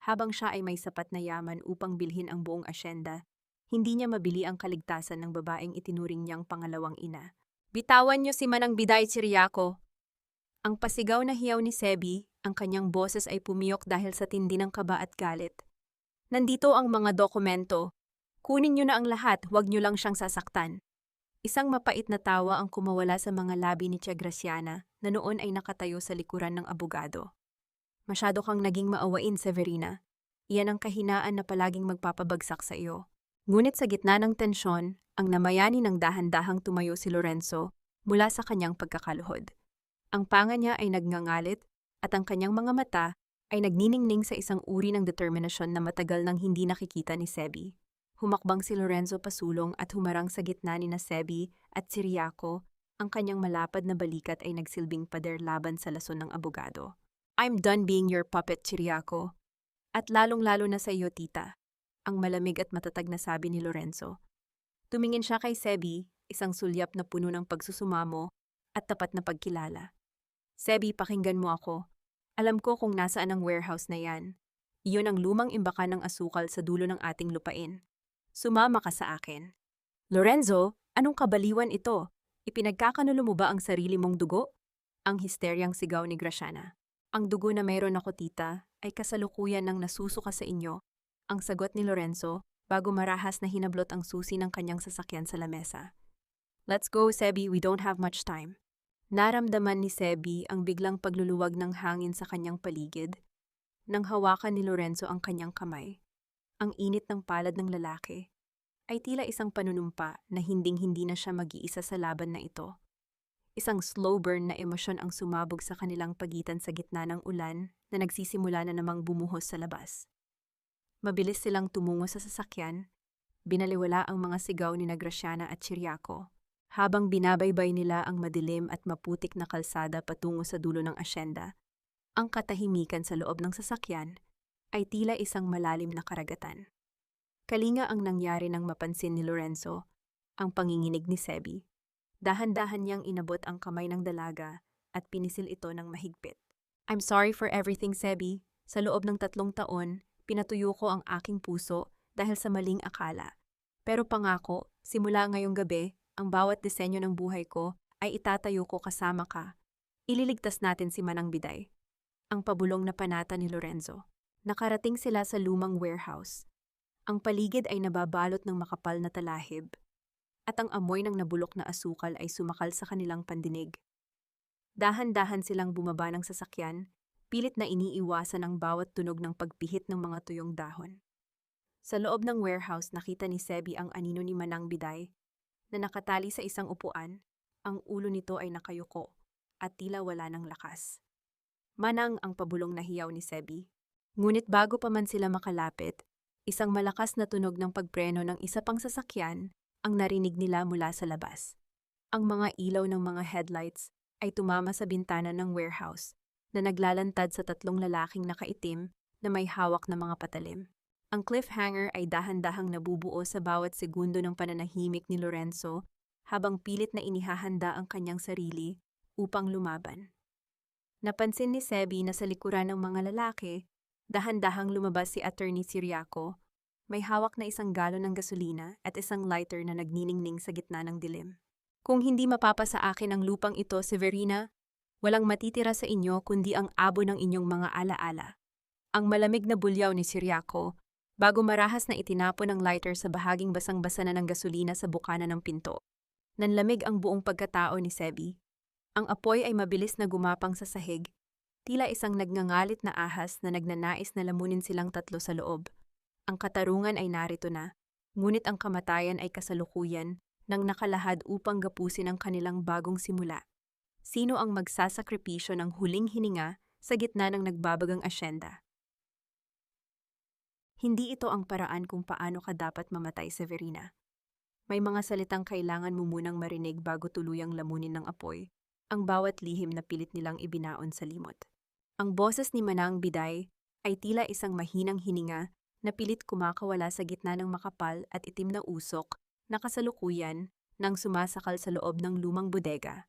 S1: Habang siya ay may sapat na yaman upang bilhin ang buong asyenda, hindi niya mabili ang kaligtasan ng babaeng itinuring niyang pangalawang ina. Bitawan niyo si Manang Biday Tiriaco! Ang pasigaw na hiyaw ni Sebi Ang kanyang boses ay pumiyok dahil sa tindi ng kaba at galit. Nandito ang mga dokumento. Kunin niyo na ang lahat, huwag niyo lang siyang sasaktan. Isang mapait na tawa ang kumawala sa mga labi ni Tia Graciana na noon ay nakatayo sa likuran ng abogado. Masyado kang naging maawain, Severina. Iyan ang kahinaan na palaging magpapabagsak sa iyo. Ngunit sa gitna ng tensyon, ang namayani ng dahan-dahang tumayo si Lorenzo mula sa kanyang pagkakaluhod. Ang panga niya ay nagngangalit at ang kanyang mga mata ay nagniningning sa isang uri ng determinasyon na matagal nang hindi nakikita ni Sebi. Humakbang si Lorenzo pasulong at humarang sa gitna ni na Sebi at si Riaco. Ang kanyang malapad na balikat ay nagsilbing pader laban sa lason ng abogado. I'm done being your puppet, Chiriaco. At lalong-lalo na sa iyo, tita. Ang malamig at matatag na sabi ni Lorenzo. Tumingin siya kay Sebi, isang sulyap na puno ng pagsusumamo at tapat na pagkilala. Sebi, pakinggan mo ako. Alam ko kung nasaan ang warehouse na yan. Iyon ang lumang imbakan ng asukal sa dulo ng ating lupain. Sumama ka sa akin. Lorenzo, anong kabaliwan ito? Ipinagkakanulo mo ba ang sarili mong dugo? Ang histeryang sigaw ni Graciana. Ang dugo na mayroon ako, tita, ay kasalukuyan ng nasusuka sa inyo. Ang sagot ni Lorenzo, bago marahas na hinablot ang susi ng kanyang sasakyan sa lamesa. Let's go, Sebi, we don't have much time. Naramdaman ni Sebi ang biglang pagluluwag ng hangin sa kanyang paligid. Nang hawakan ni Lorenzo ang kanyang kamay, ang init ng palad ng lalaki ay tila isang panunumpa na hinding-hindi na siya mag-iisa sa laban na ito. Isang slow burn na emosyon ang sumabog sa kanilang pagitan sa gitna ng ulan na nagsisimula na namang bumuhos sa labas. Mabilis silang tumungo sa sasakyan, binaliwala ang mga sigaw ni Graciana at Chiriaco, habang binabaybay nila ang madilim at maputik na kalsada patungo sa dulo ng asyenda. Ang katahimikan sa loob ng sasakyan ay tila isang malalim na karagatan. Kalinga ang nangyari nang mapansin ni Lorenzo ang panginginig ni Sebi. Dahan-dahan niyang inabot ang kamay ng dalaga at pinisil ito ng mahigpit. I'm sorry for everything, Sebi. Sa loob ng 3 taon, pinatuyo ko ang aking puso dahil sa maling akala. Pero pangako, simula ngayong gabi, ang bawat disenyo ng buhay ko ay itatayo ko kasama ka. Ililigtas natin si Manang Biday. Ang pabulong na panata ni Lorenzo. Nakarating sila sa lumang warehouse. Ang paligid ay nababalot ng makapal na talahib. At ang amoy ng nabulok na asukal ay sumakal sa kanilang pandinig. Dahan-dahan silang bumaba ng sasakyan, pilit na iniiwasan ang bawat tunog ng pagpihit ng mga tuyong dahon. Sa loob ng warehouse nakita ni Sebi ang anino ni Manang Biday na nakatali sa isang upuan, ang ulo nito ay nakayuko at tila wala ng lakas. Manang ang pabulong na hiyaw ni Sebi. Ngunit bago pa man sila makalapit, isang malakas na tunog ng pagpreno ng isa pang sasakyan ang narinig nila mula sa labas. Ang mga ilaw ng mga headlights ay tumama sa bintana ng warehouse na naglalantad sa 3 lalaking nakaitim na may hawak na mga patalim. Ang cliffhanger ay dahan-dahang nabubuo sa bawat segundo ng pananahimik ni Lorenzo habang pilit na inihahanda ang kanyang sarili upang lumaban. Napansin ni Sebi na sa likuran ng mga lalaki, dahan-dahang lumabas si Attorney Chiriaco. May hawak na isang galon ng gasolina at isang lighter na nagniningning sa gitna ng dilim. Kung hindi mapapa sa akin ang lupang ito, Severina, walang matitira sa inyo kundi ang abo ng inyong mga alaala. Ang malamig na bulyaw ni Chiriaco, bago marahas na itinapon ang lighter sa bahaging basang-basa na ng gasolina sa bukana ng pinto. Nanlamig ang buong pagkatao ni Sebi. Ang apoy ay mabilis na gumapang sa sahig, tila isang nagngangalit na ahas na nagnanais na lamunin silang 3 sa loob. Ang katarungan ay narito na, ngunit ang kamatayan ay kasalukuyan nang nakalahad upang gapusin ang kanilang bagong simula. Sino ang magsasakripisyo ng huling hininga sa gitna ng nagbabagang asyenda? Hindi ito ang paraan kung paano ka dapat mamatay, Severina. May mga salitang kailangan mo munang marinig bago tuluyang lamunin ng apoy, ang bawat lihim na pilit nilang ibinaon sa limot. Ang boses ni Manang Biday ay tila isang mahinang hininga na pilit kumakawala sa gitna ng makapal at itim na usok na kasalukuyan nang sumasakal sa loob ng lumang bodega.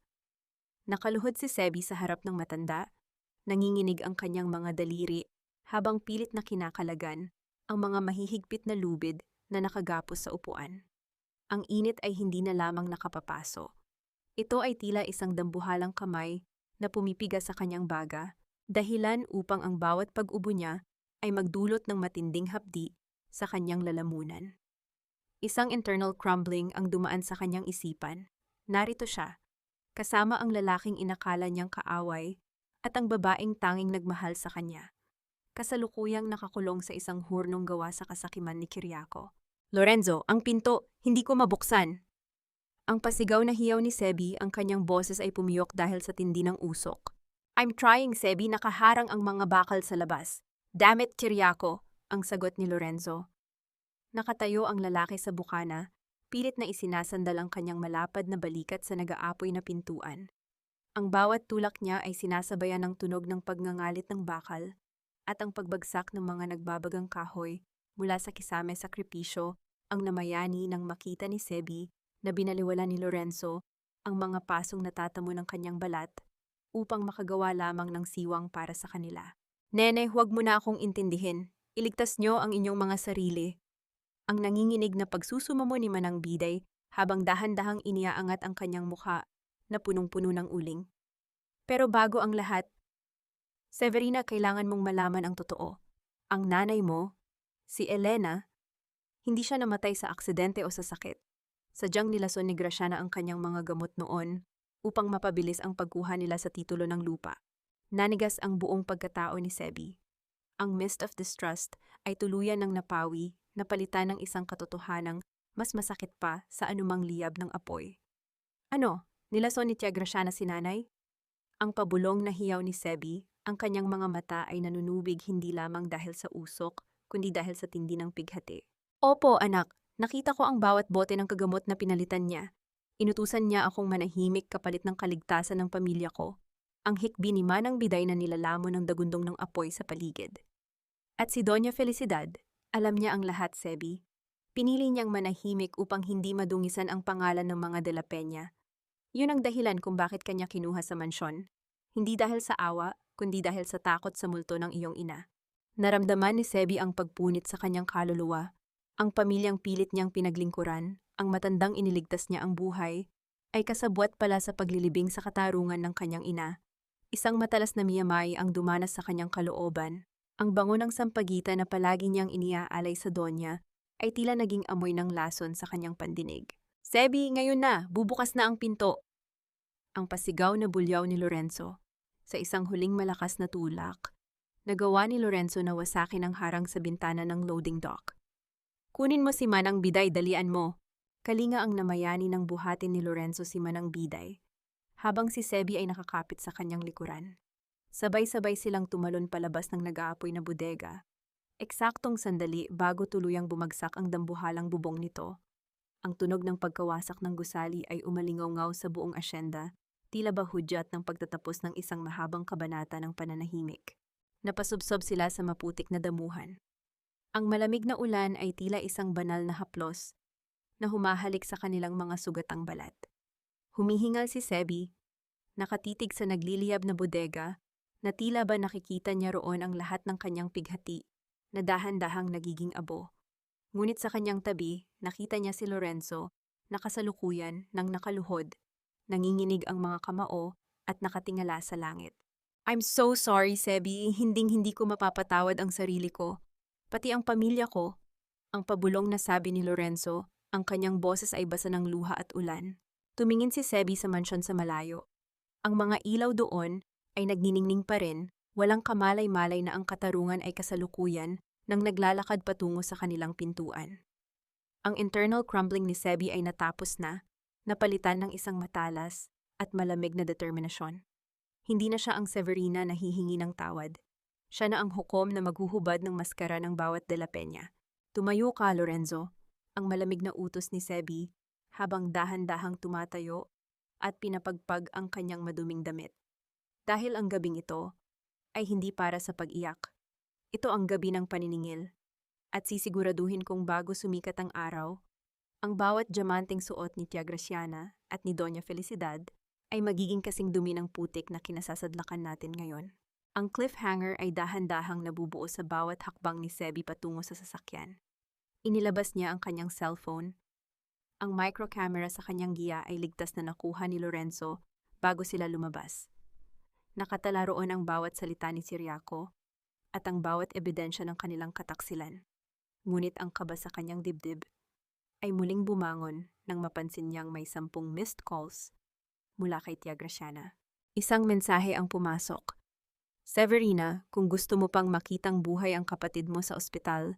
S1: Nakaluhod si Sebi sa harap ng matanda, nanginginig ang kanyang mga daliri habang pilit na kinakalagan ang mga mahihigpit na lubid na nakagapos sa upuan. Ang init ay hindi na lamang nakapapaso. Ito ay tila isang dambuhalang kamay na pumipiga sa kanyang baga dahilan upang ang bawat pag-ubo niya ay magdulot ng matinding hapdi sa kanyang lalamunan. Isang internal crumbling ang dumaan sa kanyang isipan. Narito siya, kasama ang lalaking inakala niyang kaaway at ang babaeng tanging nagmahal sa kanya. Kasalukuyang nakakulong sa isang hurnong gawa sa kasakiman ni Kiriako. Lorenzo, ang pinto, hindi ko mabuksan. Ang pasigaw na hiyaw ni Sebi, ang kanyang boses ay pumiyok dahil sa tindi ng usok. I'm trying, Sebi, nakaharang ang mga bakal sa labas. Damn it, Kiriako, ang sagot ni Lorenzo. Nakatayo ang lalaki sa bukana, pilit na isinasandal ang kanyang malapad na balikat sa nag-aapoy na pintuan. Ang bawat tulak niya ay sinasabayan ng tunog ng pagngangalit ng bakal at ang pagbagsak ng mga nagbabagang kahoy mula sa kisame sakripisyo ang namayani nang makita ni Sebi na binaliwala ni Lorenzo ang mga pasong natatamo ng kanyang balat upang makagawa lamang ng siwang para sa kanila. Nene, huwag mo na akong intindihin. Iligtas niyo ang inyong mga sarili. Ang nanginginig na pagsusumamo ni Manang Biday habang dahan-dahang iniaangat ang kanyang mukha na punong-puno ng uling. Pero bago ang lahat, Severina, kailangan mong malaman ang totoo. Ang nanay mo, si Elena, hindi siya namatay sa aksidente o sa sakit. Sadyang nilason ni Graciana ang kanyang mga gamot noon upang mapabilis ang pagkuha nila sa titulo ng lupa. Nanigas ang buong pagkatao ni Sebi. Ang mist of distrust ay tuluyan ng napawi, napalitan ng isang katotohanang mas masakit pa sa anumang liyab ng apoy. Ano, nilason ni Tia Graciana si nanay? Ang pabulong na hiyaw ni Sebi, ang kanyang mga mata ay nanunubig hindi lamang dahil sa usok, kundi dahil sa tindi ng pighati. Opo, anak. Nakita ko ang bawat bote ng kagamot na pinalitan niya. Inutusan niya akong manahimik kapalit ng kaligtasan ng pamilya ko. Ang hikbi ni Manang Biday na nilalamon ng dagundong ng apoy sa paligid. At si Doña Felicidad, alam niya ang lahat, Sebi. Pinili niyang manahimik upang hindi madungisan ang pangalan ng mga De La Peña. Yun ang dahilan kung bakit kanya kinuha sa mansyon. Hindi dahil sa awa, kundi dahil sa takot sa multo ng iyong ina. Naramdaman ni Sebi ang pagpunit sa kanyang kaluluwa. Ang pamilyang pilit niyang pinaglingkuran, ang matandang iniligtas niya ang buhay, ay kasabwat pala sa paglilibing sa katarungan ng kanyang ina. Isang matalas na miyamay ang dumanas sa kanyang kalooban. Ang bango ng sampagita na palagi niyang iniaalay sa Donya ay tila naging amoy ng lason sa kanyang pandinig. Sebi, ngayon na, bubukas na ang pinto. Ang pasigaw na bulyaw ni Lorenzo. Sa isang huling malakas na tulak, nagawa ni Lorenzo na wasakin ang harang sa bintana ng loading dock. Kunin mo si Manang Biday, dalian mo. Kalinga ang namayani ng buhatin ni Lorenzo si Manang Biday, habang si Sebi ay nakakapit sa kanyang likuran. Sabay-sabay silang tumalon palabas ng nag-aapoy na bodega. Eksaktong sandali bago tuluyang bumagsak ang dambuhalang bubong nito. Ang tunog ng pagkawasak ng gusali ay umalingaw-ngaw sa buong asyenda, tila ba hudyat ng pagtatapos ng isang mahabang kabanata ng pananahimik. Napasubsob sila sa maputik na damuhan. Ang malamig na ulan ay tila isang banal na haplos na humahalik sa kanilang mga sugatang balat. Humihingal si Sebi, nakatitig sa nagliliyab na bodega, na tila ba nakikita niya roon ang lahat ng kanyang pighati na dahan-dahang nagiging abo. Ngunit sa kanyang tabi, nakita niya si Lorenzo, nakasalukuyan ng nakaluhod, nanginginig ang mga kamao at nakatingala sa langit. I'm so sorry, Sebi, hinding-hindi ko mapapatawad ang sarili ko. Pati ang pamilya ko. Ang pabulong na sabi ni Lorenzo, ang kanyang boses ay basa ng luha at ulan. Tumingin si Sebi sa mansyon sa malayo. Ang mga ilaw doon ay nagniningning pa rin, walang kamalay-malay na ang katarungan ay kasalukuyan nang naglalakad patungo sa kanilang pintuan. Ang internal crumbling ni Sebi ay natapos na, napalitan ng isang matalas at malamig na determinasyon. Hindi na siya ang Severina na hihingi ng tawad. Siya na ang hukom na maghuhubad ng maskara ng bawat De La Peña. Tumayo ka, Lorenzo, ang malamig na utos ni Sebi habang dahan-dahang tumatayo at pinapagpag ang kanyang maduming damit. Dahil ang gabing ito ay hindi para sa pag-iyak. Ito ang gabi ng paniningil. At sisiguraduhin kong bago sumikat ang araw, ang bawat diamanteng suot ni Tia Graciana at ni Doña Felicidad ay magiging kasing dumi ng putik na kinasasadlakan natin ngayon. Ang cliffhanger ay dahan-dahang nabubuo sa bawat hakbang ni Sebi patungo sa sasakyan. Inilabas niya ang kanyang cellphone. Ang microcamera sa kanyang giya ay ligtas na nakuha ni Lorenzo bago sila lumabas. Nakatala roon ang bawat salita ni Ciriaco at ang bawat ebidensya ng kanilang kataksilan. Ngunit ang kaba sa kanyang dibdib ay muling bumangon nang mapansin niyang may 10 missed calls mula kay Tia Graciana. Isang mensahe ang pumasok. Severina, kung gusto mo pang makitang buhay ang kapatid mo sa ospital,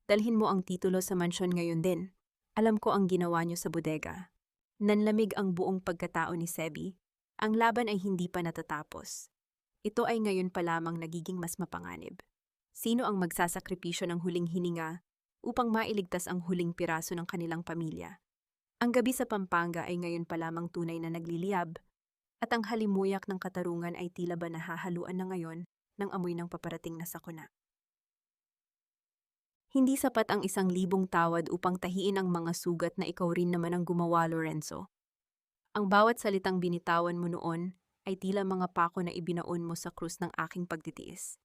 S1: dalhin mo ang titulo sa mansyon ngayon din. Alam ko ang ginawa niyo sa bodega. Nanlamig ang buong pagkatao ni Sebi. Ang laban ay hindi pa natatapos. Ito ay ngayon pa lamang nagiging mas mapanganib. Sino ang magsasakripisyo ng huling hininga upang mailigtas ang huling piraso ng kanilang pamilya? Ang gabi sa Pampanga ay ngayon pa lamang tunay na nagliliyab, at ang halimuyak ng katarungan ay tila ba nahahaluan na ngayon ng amoy ng paparating na sakuna. Hindi sapat ang 1,000 tawad upang tahiin ang mga sugat na ikaw rin naman ang gumawa, Lorenzo. Ang bawat salitang binitawan mo noon ay tila mga pako na ibinaon mo sa krus ng aking pagtitiis.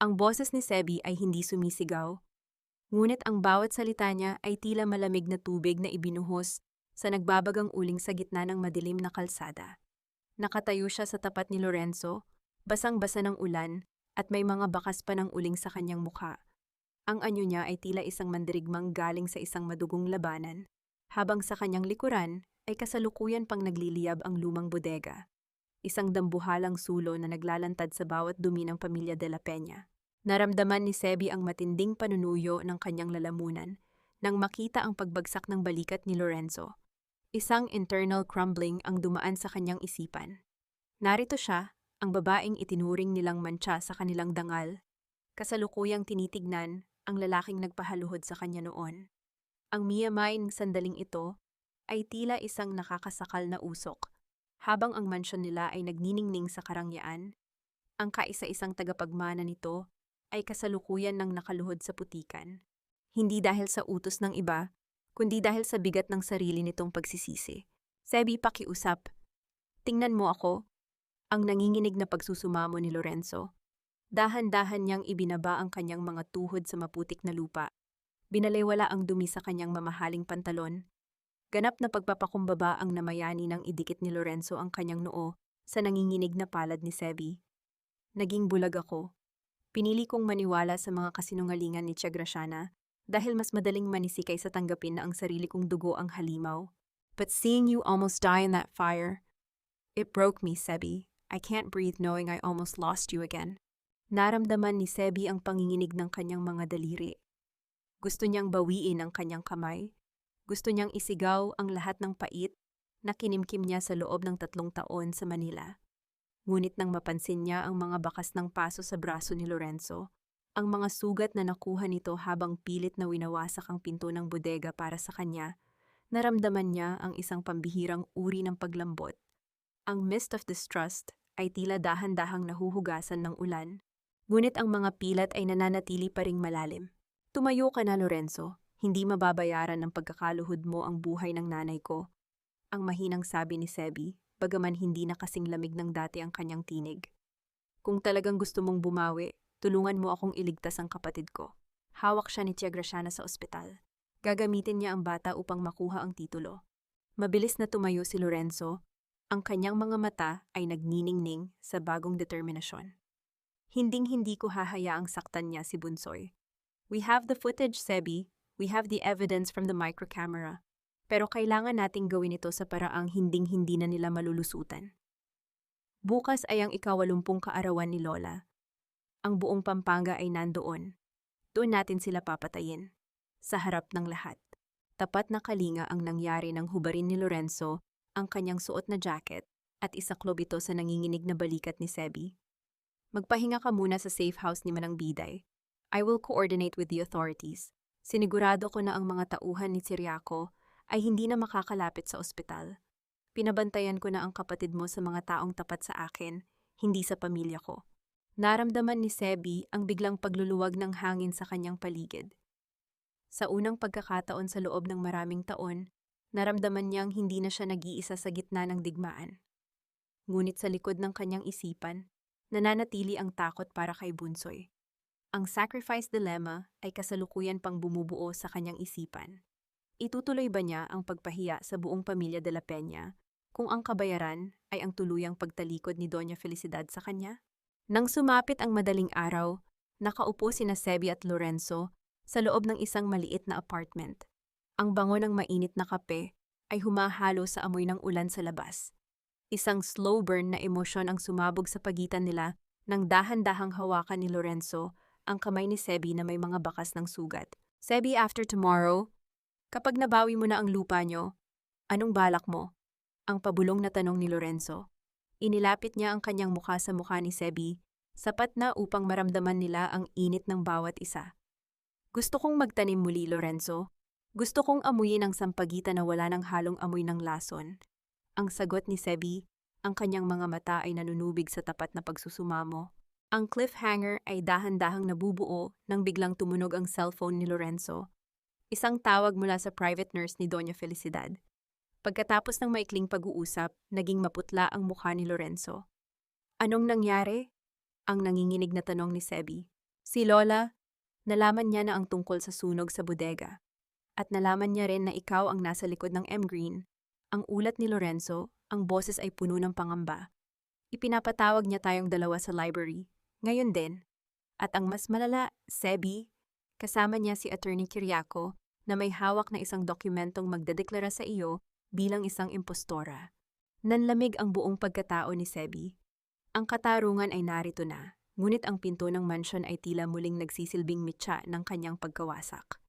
S1: Ang boses ni Sebi ay hindi sumisigaw, ngunit ang bawat salita niya ay tila malamig na tubig na ibinuhos sa nagbabagang uling sa gitna ng madilim na kalsada. Nakatayo siya sa tapat ni Lorenzo, basang-basa ng ulan at may mga bakas pa ng uling sa kanyang mukha. Ang anyo niya ay tila isang mandirigmang galing sa isang madugong labanan, habang sa kanyang likuran ay kasalukuyan pang nagliliyab ang lumang bodega. Isang dambuhalang sulo na naglalantad sa bawat dumi ng pamilya de la Peña. Naramdaman ni Sebi ang matinding panunuyo ng kanyang lalamunan nang makita ang pagbagsak ng balikat ni Lorenzo. Isang internal crumbling ang dumaan sa kanyang isipan. Narito siya, ang babaeng itinuring nilang mantsa sa kanilang dangal. Kasalukuyang tinitignan ang lalaking nagpahaluhod sa kanya noon. Ang miyamay ng sandaling ito ay tila isang nakakasakal na usok. Habang ang mansyon nila ay nagniningning sa karangyaan, ang kaisa-isang tagapagmana nito ay kasalukuyan ng nakaluhod sa putikan. Hindi dahil sa utos ng iba, kundi dahil sa bigat ng sarili nitong pagsisisi. Sebi, pakiusap. Tingnan mo ako. Ang nanginginig na pagsusumamo ni Lorenzo. Dahan-dahan niyang ibinaba ang kanyang mga tuhod sa maputik na lupa. Binalewala ang dumi sa kanyang mamahaling pantalon. Ganap na pagpapakumbaba ang namayani nang idikit ni Lorenzo ang kanyang noo sa nanginginig na palad ni Sebi. Naging bulag ako. Pinili kong maniwala sa mga kasinungalingan ni Tia Graciana dahil mas madaling manisi kaysa tanggapin na ang sarili kong dugo ang halimaw. But seeing you almost die in that fire, it broke me, Sebi. I can't breathe knowing I almost lost you again. Naramdaman ni Sebi ang panginginig ng kanyang mga daliri. Gusto niyang bawiin ang kanyang kamay. Gusto niyang isigaw ang lahat ng pait na kinimkim niya sa loob ng 3 taon sa Manila. Ngunit nang mapansin niya ang mga bakas ng paso sa braso ni Lorenzo, ang mga sugat na nakuha nito habang pilit na winawasak ang pinto ng bodega para sa kanya, naramdaman niya ang isang pambihirang uri ng paglambot. Ang mist of distrust ay tila dahan-dahang nahuhugasan ng ulan, ngunit ang mga pilat ay nananatili pa ring malalim. Tumayo ka na, Lorenzo. Hindi mababayaran ng pagkakaluhod mo ang buhay ng nanay ko. Ang mahinang sabi ni Sebi, bagaman hindi na kasing lamig ng dati ang kanyang tinig. Kung talagang gusto mong bumawi, tulungan mo akong iligtas ang kapatid ko. Hawak siya ni Tia Graciana sa ospital. Gagamitin niya ang bata upang makuha ang titulo. Mabilis na tumayo si Lorenzo. Ang kanyang mga mata ay nagniningning sa bagong determinasyon. Hinding-hindi ko hahayaang saktan niya si Bunsoy. We have the footage, Sebi. We have the evidence from the microcamera. Pero kailangan nating gawin ito sa paraang hinding-hindi na nila malulusutan. Bukas ay ang 80 kaarawan ni Lola. Ang buong Pampanga ay nandoon. Doon natin sila papatayin. Sa harap ng lahat. Tapat na kalinga ang nangyari nang hubarin ni Lorenzo ang kanyang suot na jacket at isaklob ito sa nanginginig na balikat ni Sebi. Magpahinga ka muna sa safe house ni Manang Biday. I will coordinate with the authorities. Sinigurado ko na ang mga tauhan ni Ciriaco ay hindi na makakalapit sa ospital. Pinabantayan ko na ang kapatid mo sa mga taong tapat sa akin, hindi sa pamilya ko. Naramdaman ni Sebi ang biglang pagluluwag ng hangin sa kanyang paligid. Sa unang pagkakataon sa loob ng maraming taon, naramdaman niyang hindi na siya nag-iisa sa gitna ng digmaan. Ngunit sa likod ng kanyang isipan, nananatili ang takot para kay Bunsoy. Ang sacrifice dilemma ay kasalukuyan pang bumubuo sa kanyang isipan. Itutuloy ba niya ang pagpahiya sa buong pamilya de la Peña kung ang kabayaran ay ang tuluyang pagtalikod ni Doña Felicidad sa kanya? Nang sumapit ang madaling araw, nakaupo sina Sebi at Lorenzo sa loob ng isang maliit na apartment. Ang bango ng mainit na kape ay humahalo sa amoy ng ulan sa labas. Isang slow burn na emosyon ang sumabog sa pagitan nila nang dahan-dahang hawakan ni Lorenzo ang kamay ni Sebi na may mga bakas ng sugat. Sebi, after tomorrow, kapag nabawi mo na ang lupa nyo, anong balak mo? Ang pabulong na tanong ni Lorenzo. Inilapit niya ang kanyang mukha sa mukha ni Sebi, sapat na upang maramdaman nila ang init ng bawat isa. Gusto kong magtanim muli, Lorenzo. Gusto kong amuyin ang sampagitan na wala ng halong amoy ng lason. Ang sagot ni Sebi, ang kanyang mga mata ay nanunubig sa tapat na pagsusumamo. Ang cliffhanger ay dahan-dahang nabubuo nang biglang tumunog ang cellphone ni Lorenzo. Isang tawag mula sa private nurse ni Doña Felicidad. Pagkatapos ng maikling pag-uusap, naging maputla ang mukha ni Lorenzo. Anong nangyari? Ang nanginginig na tanong ni Sebi. Si Lola, nalaman niya na ang tungkol sa sunog sa bodega. At nalaman niya rin na ikaw ang nasa likod ng M-Green. Ang ulat ni Lorenzo, ang boses ay puno ng pangamba. Ipinapatawag niya tayong dalawa sa library. Ngayon din. At ang mas malala, Sebi, kasama niya si Attorney Kiriaco na may hawak na isang dokumentong magdedeklara sa iyo bilang isang impostora. Nanlamig ang buong pagkatao ni Sebi. Ang katarungan ay narito na, ngunit ang pinto ng mansyon ay tila muling nagsisilbing mitya ng kanyang pagkawasak.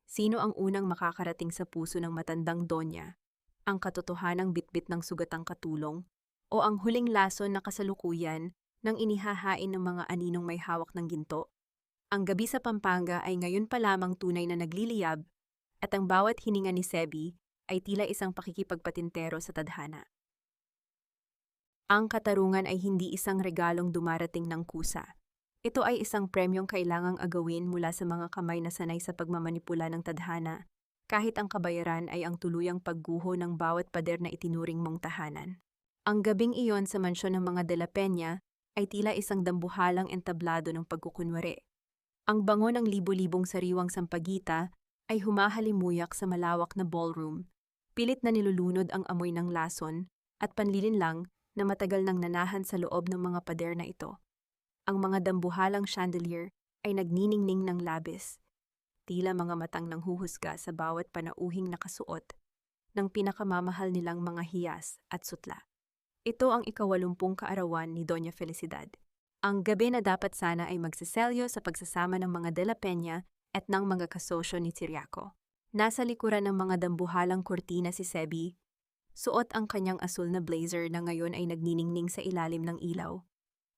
S1: Sino ang unang makakarating sa puso ng matandang Donya? Ang katotohanang bitbit ng sugatang katulong o ang huling lason na kasalukuyan ng inihahain ng mga aninong may hawak ng ginto? Ang gabi sa Pampanga ay ngayon pa lamang tunay na nagliliyab at ang bawat hininga ni Sebi ay tila isang pakikipagpatintero sa tadhana. Ang katarungan ay hindi isang regalong dumarating ng kusa. Ito ay isang premyong kailangang agawin mula sa mga kamay na sanay sa pagmamanipula ng tadhana, kahit ang kabayaran ay ang tuluyang pagguho ng bawat pader na itinuring mong tahanan. Ang gabing iyon sa mansyon ng mga De La Peña ay tila isang dambuhalang entablado ng pagkukunwari. Ang bango ng libu-libong sariwang sampagita ay humahalimuyak sa malawak na ballroom. Pilit na nilulunod ang amoy ng lason at panlilinlang na matagal nang nanahan sa loob ng mga pader na ito. Ang mga dambuhalang chandelier ay nagniningning ng labis, tila mga matang nanghuhusga sa bawat panauhing nakasuot ng pinakamamahal nilang mga hiyas at sutla. Ito ang 80 kaarawan ni Doña Felicidad. Ang gabi na dapat sana ay magsiselyo sa pagsasama ng mga De La Peña at ng mga kasosyo ni Kiriaco. Nasa likuran ng mga dambuhalang kortina si Sebi, suot ang kanyang asul na blazer na ngayon ay nagniningning sa ilalim ng ilaw.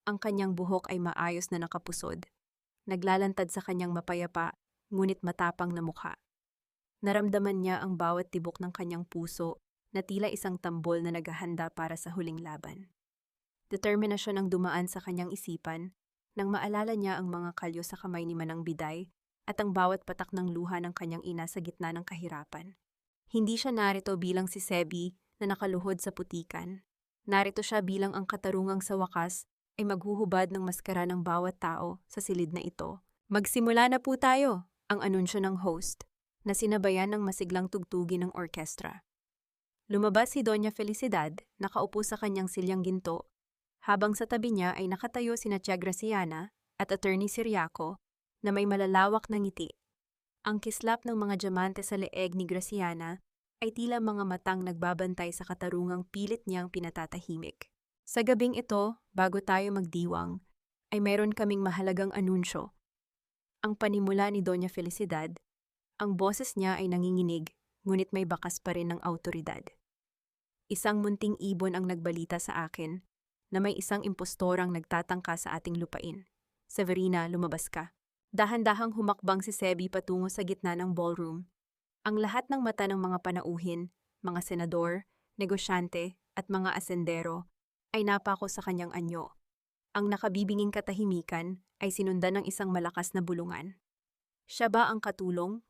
S1: Ang kanyang buhok ay maayos na nakapusod, naglalantad sa kanyang mapayapa ngunit matapang na mukha. Naramdaman niya ang bawat tibok ng kanyang puso na tila isang tambol na naghahanda para sa huling laban. Determinasyon ang dumaan sa kanyang isipan nang maalala niya ang mga kalyo sa kamay ni Manang Biday at ang bawat patak ng luha ng kanyang ina sa gitna ng kahirapan. Hindi siya narito bilang si Sebi na nakaluhod sa putikan. Narito siya bilang ang katarungang sa wakas ay maghuhubad ng maskara ng bawat tao sa silid na ito. Magsimula na po tayo, ang anunsyo ng host, na sinabayan ng masiglang tugtugin ng orkestra. Lumabas si Doña Felicidad, nakaupo sa kanyang silyang ginto, habang sa tabi niya ay nakatayo sina Tia Graciana at Attorney Kiriaco na may malalawak na ngiti. Ang kislap ng mga diamante sa leeg ni Graciana ay tila mga matang nagbabantay sa katarungang pilit niyang pinatatahimik. Sa gabing ito, bago tayo magdiwang, ay mayroon kaming mahalagang anunsyo. Ang panimula ni Doña Felicidad, ang boses niya ay nanginginig, ngunit may bakas pa rin ng awtoridad. Isang munting ibon ang nagbalita sa akin na may isang impostorang nagtatangka sa ating lupain. Severina, lumabas ka. Dahan-dahang humakbang si Sebi patungo sa gitna ng ballroom. Ang lahat ng mata ng mga panauhin, mga senador, negosyante at mga asendero ay napako sa kanyang anyo. Ang nakabibinging katahimikan ay sinundan ng isang malakas na bulungan. Siya ba ang katulong?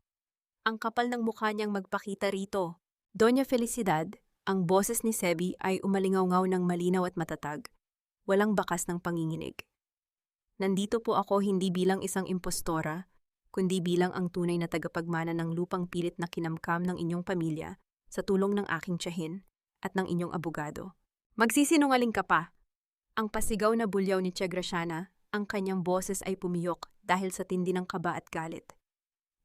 S1: Ang kapal ng mukha niyang magpakita rito. Doña Felicidad, ang boses ni Sebi ay umalingaw-ngaw ng malinaw at matatag. Walang bakas ng panginginig. Nandito po ako hindi bilang isang impostora, kundi bilang ang tunay na tagapagmana ng lupang pilit na kinamkam ng inyong pamilya sa tulong ng aking tiyahin at ng inyong abogado. Magsisinungaling ka pa. Ang pasigaw na bulyaw ni Che Graciana, ang kanyang boses ay pumiyok dahil sa tindi ng kaba at galit.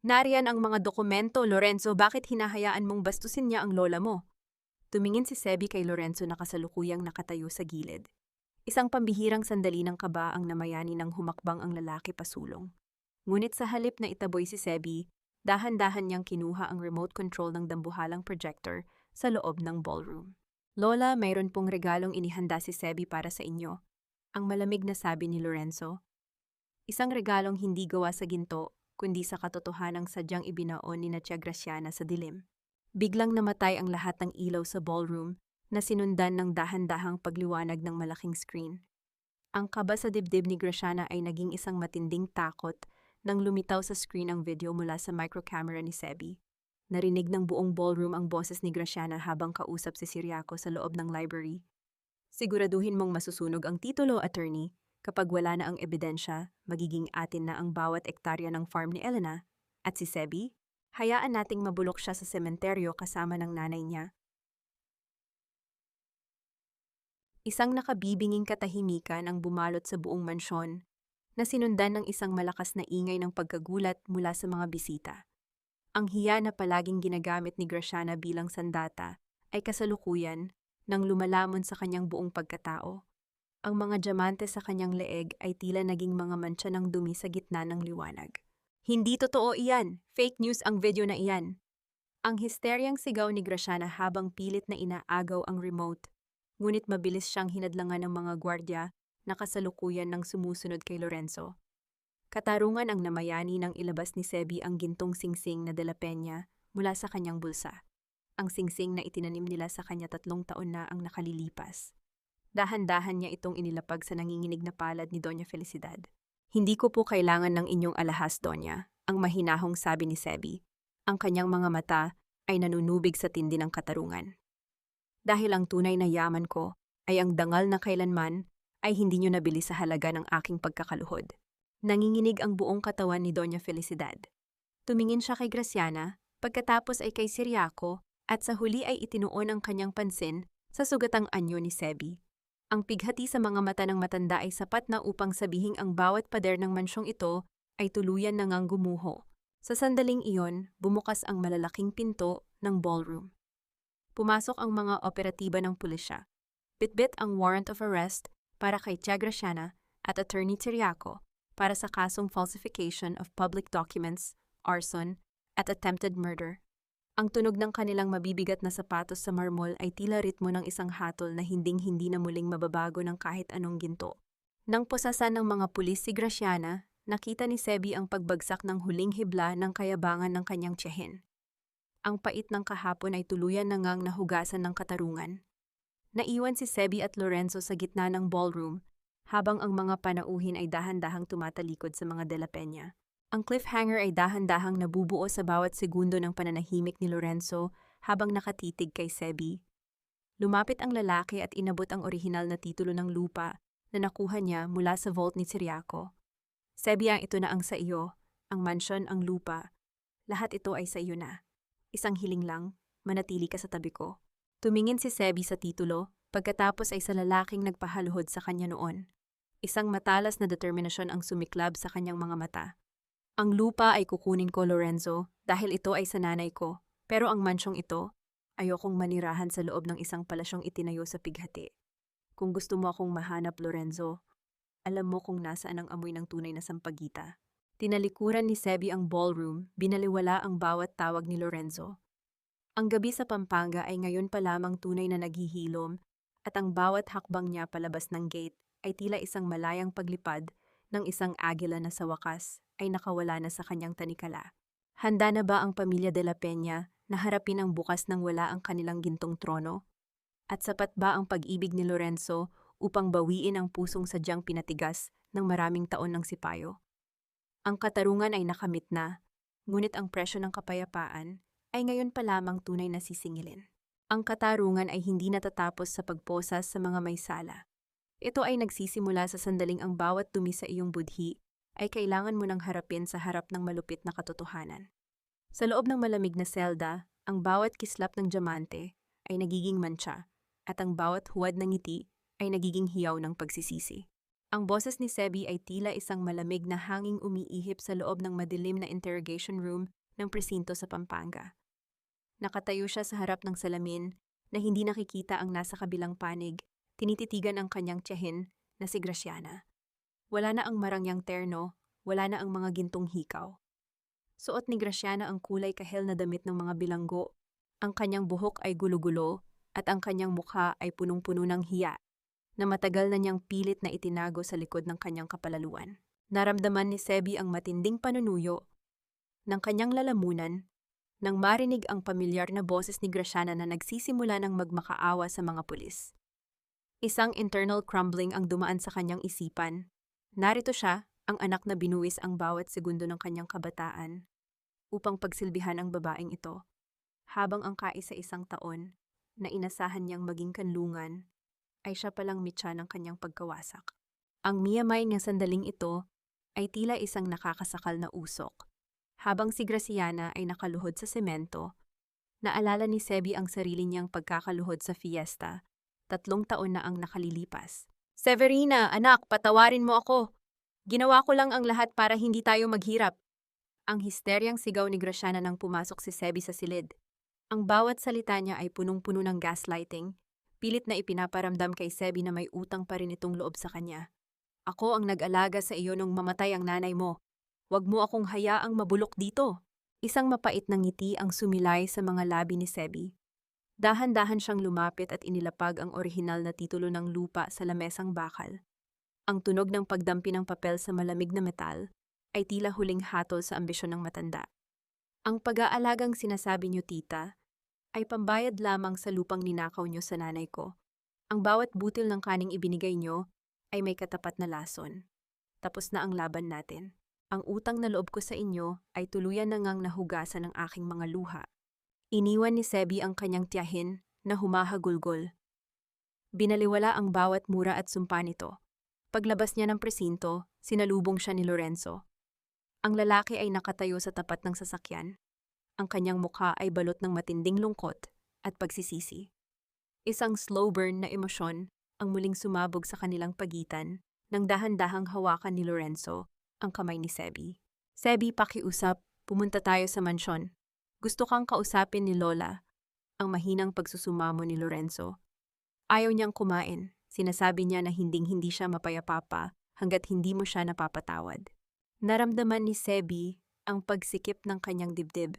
S1: Nariyan ang mga dokumento, Lorenzo, bakit hinahayaan mong bastusin niya ang lola mo? Tumingin si Sebi kay Lorenzo na kasalukuyang nakatayo sa gilid. Isang pambihirang sandali ng kaba ang namayani nang humakbang ang lalaki pasulong. Ngunit sa halip na itaboy si Sebi, dahan-dahan niyang kinuha ang remote control ng dambuhalang projector sa loob ng ballroom. Lola, mayroon pong regalong inihanda si Sebi para sa inyo. Ang malamig na sabi ni Lorenzo. Isang regalong hindi gawa sa ginto, kundi sa katotohanang sadyang ibinaon ni Che Graciana sa dilim. Biglang namatay ang lahat ng ilaw sa ballroom na sinundan ng dahan-dahang pagliwanag ng malaking screen. Ang kaba sa dibdib ni Graciana ay naging isang matinding takot nang lumitaw sa screen ang video mula sa microcamera ni Sebi. Narinig ng buong ballroom ang boses ni Graciana habang kausap si Ciriaco sa loob ng library. Siguraduhin mong masusunog ang titulo, attorney. Kapag wala na ang ebidensya, magiging atin na ang bawat ektarya ng farm ni Elena. At si Sebi, hayaan nating mabulok siya sa sementeryo kasama ng nanay niya. Isang nakabibinging katahimikan ang bumalot sa buong mansyon na sinundan ng isang malakas na ingay ng pagkagulat mula sa mga bisita. Ang hiya na palaging ginagamit ni Graciana bilang sandata ay kasalukuyan nang lumalamon sa kanyang buong pagkatao. Ang mga diamante sa kanyang leeg ay tila naging mga mantsa ng dumi sa gitna ng liwanag. Hindi totoo iyan! Fake news ang video na iyan! Ang histeryang sigaw ni Graciana habang pilit na inaagaw ang remote, ngunit mabilis siyang hinadlangan ng mga gwardya na kasalukuyan ng sumusunod kay Lorenzo. Katarungan ang namayani nang ilabas ni Sebi ang gintong singsing na de la Peña mula sa kanyang bulsa. Ang singsing na itinanim nila sa kanya 3 taon na ang nakalilipas. Dahan-dahan niya itong inilapag sa nanginginig na palad ni Doña Felicidad. Hindi ko po kailangan ng inyong alahas, Doña, ang mahinahong sabi ni Sebi. Ang kanyang mga mata ay nanunubig sa tindi ng katarungan. Dahil ang tunay na yaman ko ay ang dangal na kailanman ay hindi niyo nabili sa halaga ng aking pagkakaluhod. Nanginginig ang buong katawan ni Doña Felicidad. Tumingin siya kay Graciana, pagkatapos ay kay Ciriaco, at sa huli ay itinuon ang kanyang pansin sa sugatang anyo ni Sebi. Ang pighati sa mga mata ng matanda ay sapat na upang sabihing ang bawat pader ng mansyong ito ay tuluyan na ngang gumuho. Sa sandaling iyon, bumukas ang malalaking pinto ng ballroom. Pumasok ang mga operatiba ng pulisya. Bitbit ang warrant of arrest para kay Che Graciana at Attorney Ciriaco para sa kasong falsification of public documents, arson, at attempted murder. Ang tunog ng kanilang mabibigat na sapatos sa marmol ay tila ritmo ng isang hatol na hinding-hindi na muling mababago ng kahit anong ginto. Nang posasan ng mga pulis si Graciana, nakita ni Sebi ang pagbagsak ng huling hibla ng kayabangan ng kanyang tiyahin. Ang pait ng kahapon ay tuluyan na ngang nahugasan ng katarungan. Naiwan si Sebi at Lorenzo sa gitna ng ballroom, habang ang mga panauhin ay dahan-dahang tumatalikod sa mga de la Peña. Ang cliffhanger ay dahan-dahang nabubuo sa bawat segundo ng pananahimik ni Lorenzo habang nakatitig kay Sebi. Lumapit ang lalaki at inabot ang orihinal na titulo ng lupa na nakuha niya mula sa vault ni Ciriaco. Sebi, ito na ang sa iyo, ang mansyon, ang lupa. Lahat ito ay sa iyo na. Isang hiling lang, manatili ka sa tabi ko. Tumingin si Sebi sa titulo, pagkatapos ay sa lalaking nagpahaluhod sa kanya noon. Isang matalas na determinasyon ang sumiklab sa kanyang mga mata. Ang lupa ay kukunin ko, Lorenzo, dahil ito ay sa nanay ko. Pero ang mansyong ito, ayokong manirahan sa loob ng isang palasyong itinayo sa pighati. Kung gusto mo akong mahanap, Lorenzo, alam mo kung nasaan ang amoy ng tunay na sampagita. Tinalikuran ni Sebi ang ballroom, binaliwala ang bawat tawag ni Lorenzo. Ang gabi sa Pampanga ay ngayon pa lamang tunay na naghihilom at ang bawat hakbang niya palabas ng gate ay tila isang malayang paglipad ng isang agila na sa wakas ay nakawala na sa kanyang tanikala. Handa na ba ang pamilya de la Peña na harapin ang bukas ng wala ang kanilang gintong trono? At sapat ba ang pag-ibig ni Lorenzo upang bawiin ang pusong sadyang pinatigas ng maraming taon ng sipayo? Ang katarungan ay nakamit na, ngunit ang presyo ng kapayapaan ay ngayon pa lamang tunay na sisingilin. Ang katarungan ay hindi natatapos sa pagposas sa mga may sala. Ito ay nagsisimula sa sandaling ang bawat dumi sa iyong budhi ay kailangan mo nang harapin sa harap ng malupit na katotohanan. Sa loob ng malamig na selda, ang bawat kislap ng diamante ay nagiging mantsa at ang bawat huwad ng ngiti ay nagiging hiyaw ng pagsisisi. Ang boses ni Sebi ay tila isang malamig na hanging umiihip sa loob ng madilim na interrogation room ng presinto sa Pampanga. Nakatayo siya sa harap ng salamin na hindi nakikita ang nasa kabilang panig, tinititigan ang kanyang tiyahin na si Graciana. Wala na ang marangyang terno, wala na ang mga gintong hikaw. Suot ni Graciana ang kulay kahel na damit ng mga bilanggo, ang kanyang buhok ay gulo-gulo at ang kanyang mukha ay punong-puno ng hiya na matagal na niyang pilit na itinago sa likod ng kanyang kapalaluan. Naramdaman ni Sebi ang matinding panunuyo ng kanyang lalamunan nang marinig ang pamilyar na boses ni Graciana na nagsisimula ng magmakaawa sa mga pulis. Isang internal crumbling ang dumaan sa kanyang isipan. Narito siya, ang anak na binuwis ang bawat segundo ng kanyang kabataan upang pagsilbihan ang babaeng ito, habang ang kaisa-isang taon na inasahan niyang maging kanlungan ay siya palang mitya ng kanyang pagkawasak. Ang miyamay ng sandaling ito ay tila isang nakakasakal na usok. Habang si Graciana ay nakaluhod sa semento, naalala ni Sebi ang sarili niyang pagkakaluhod sa fiesta, 3 taon na ang nakalilipas. "Severina, anak, patawarin mo ako. Ginawa ko lang ang lahat para hindi tayo maghirap." Ang histeryang sigaw ni Graciana nang pumasok si Sebi sa silid. Ang bawat salita niya ay punong-puno ng gaslighting, pilit na ipinaparamdam kay Sebi na may utang pa rin itong loob sa kanya. "Ako ang nag-alaga sa iyo nung mamatay ang nanay mo. Huwag mo akong hayaang mabulok dito." Isang mapait na ngiti ang sumilay sa mga labi ni Sebi. Dahan-dahan siyang lumapit at inilapag ang orihinal na titulo ng lupa sa lamesang bakal. Ang tunog ng pagdampi ng papel sa malamig na metal ay tila huling hatol sa ambisyon ng matanda. "Ang pag-aalagang sinasabi niyo, tita, ay pambayad lamang sa lupang ninakaw niyo sa nanay ko. Ang bawat butil ng kaning ibinigay niyo ay may katapat na lason. Tapos na ang laban natin. Ang utang na loob ko sa inyo ay tuluyan na ngang nahugasan ng aking mga luha." Iniwan ni Sebi ang kanyang tiyahin na humahagulgol. Binaliwala ang bawat mura at sumpa nito. Paglabas niya ng presinto, sinalubong siya ni Lorenzo. Ang lalaki ay nakatayo sa tapat ng sasakyan. Ang kanyang mukha ay balot ng matinding lungkot at pagsisisi. Isang slow burn na emosyon ang muling sumabog sa kanilang pagitan nang dahan-dahang hawakan ni Lorenzo ang kamay ni Sebi. "Sebi, pakiusap, pumunta tayo sa mansyon. Gusto kang kausapin ni Lola," ang mahinang pagsusumamo ni Lorenzo. Ayaw niyang kumain. Sinasabi niya na hinding-hindi siya mapayapapa hanggat hindi mo siya napapatawad. Naramdaman ni Sebi ang pagsikip ng kanyang dibdib.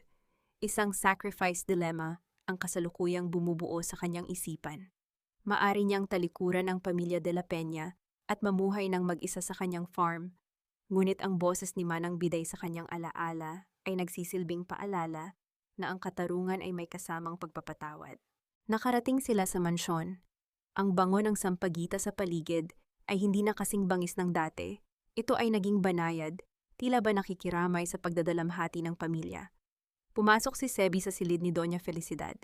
S1: Isang sacrifice dilemma ang kasalukuyang bumubuo sa kanyang isipan. Maari niyang talikuran ang pamilya de la Peña at mamuhay ng mag-isa sa kanyang farm, ngunit ang boses ni Manang Biday sa kanyang alaala ay nagsisilbing paalala na ang katarungan ay may kasamang pagpapatawad. Nakarating sila sa mansyon. Ang bango ng sampagita sa paligid ay hindi na kasing bangis ng dati. Ito ay naging banayad, tila ba nakikiramay sa pagdadalamhati ng pamilya. Pumasok si Sebi sa silid ni Doña Felicidad.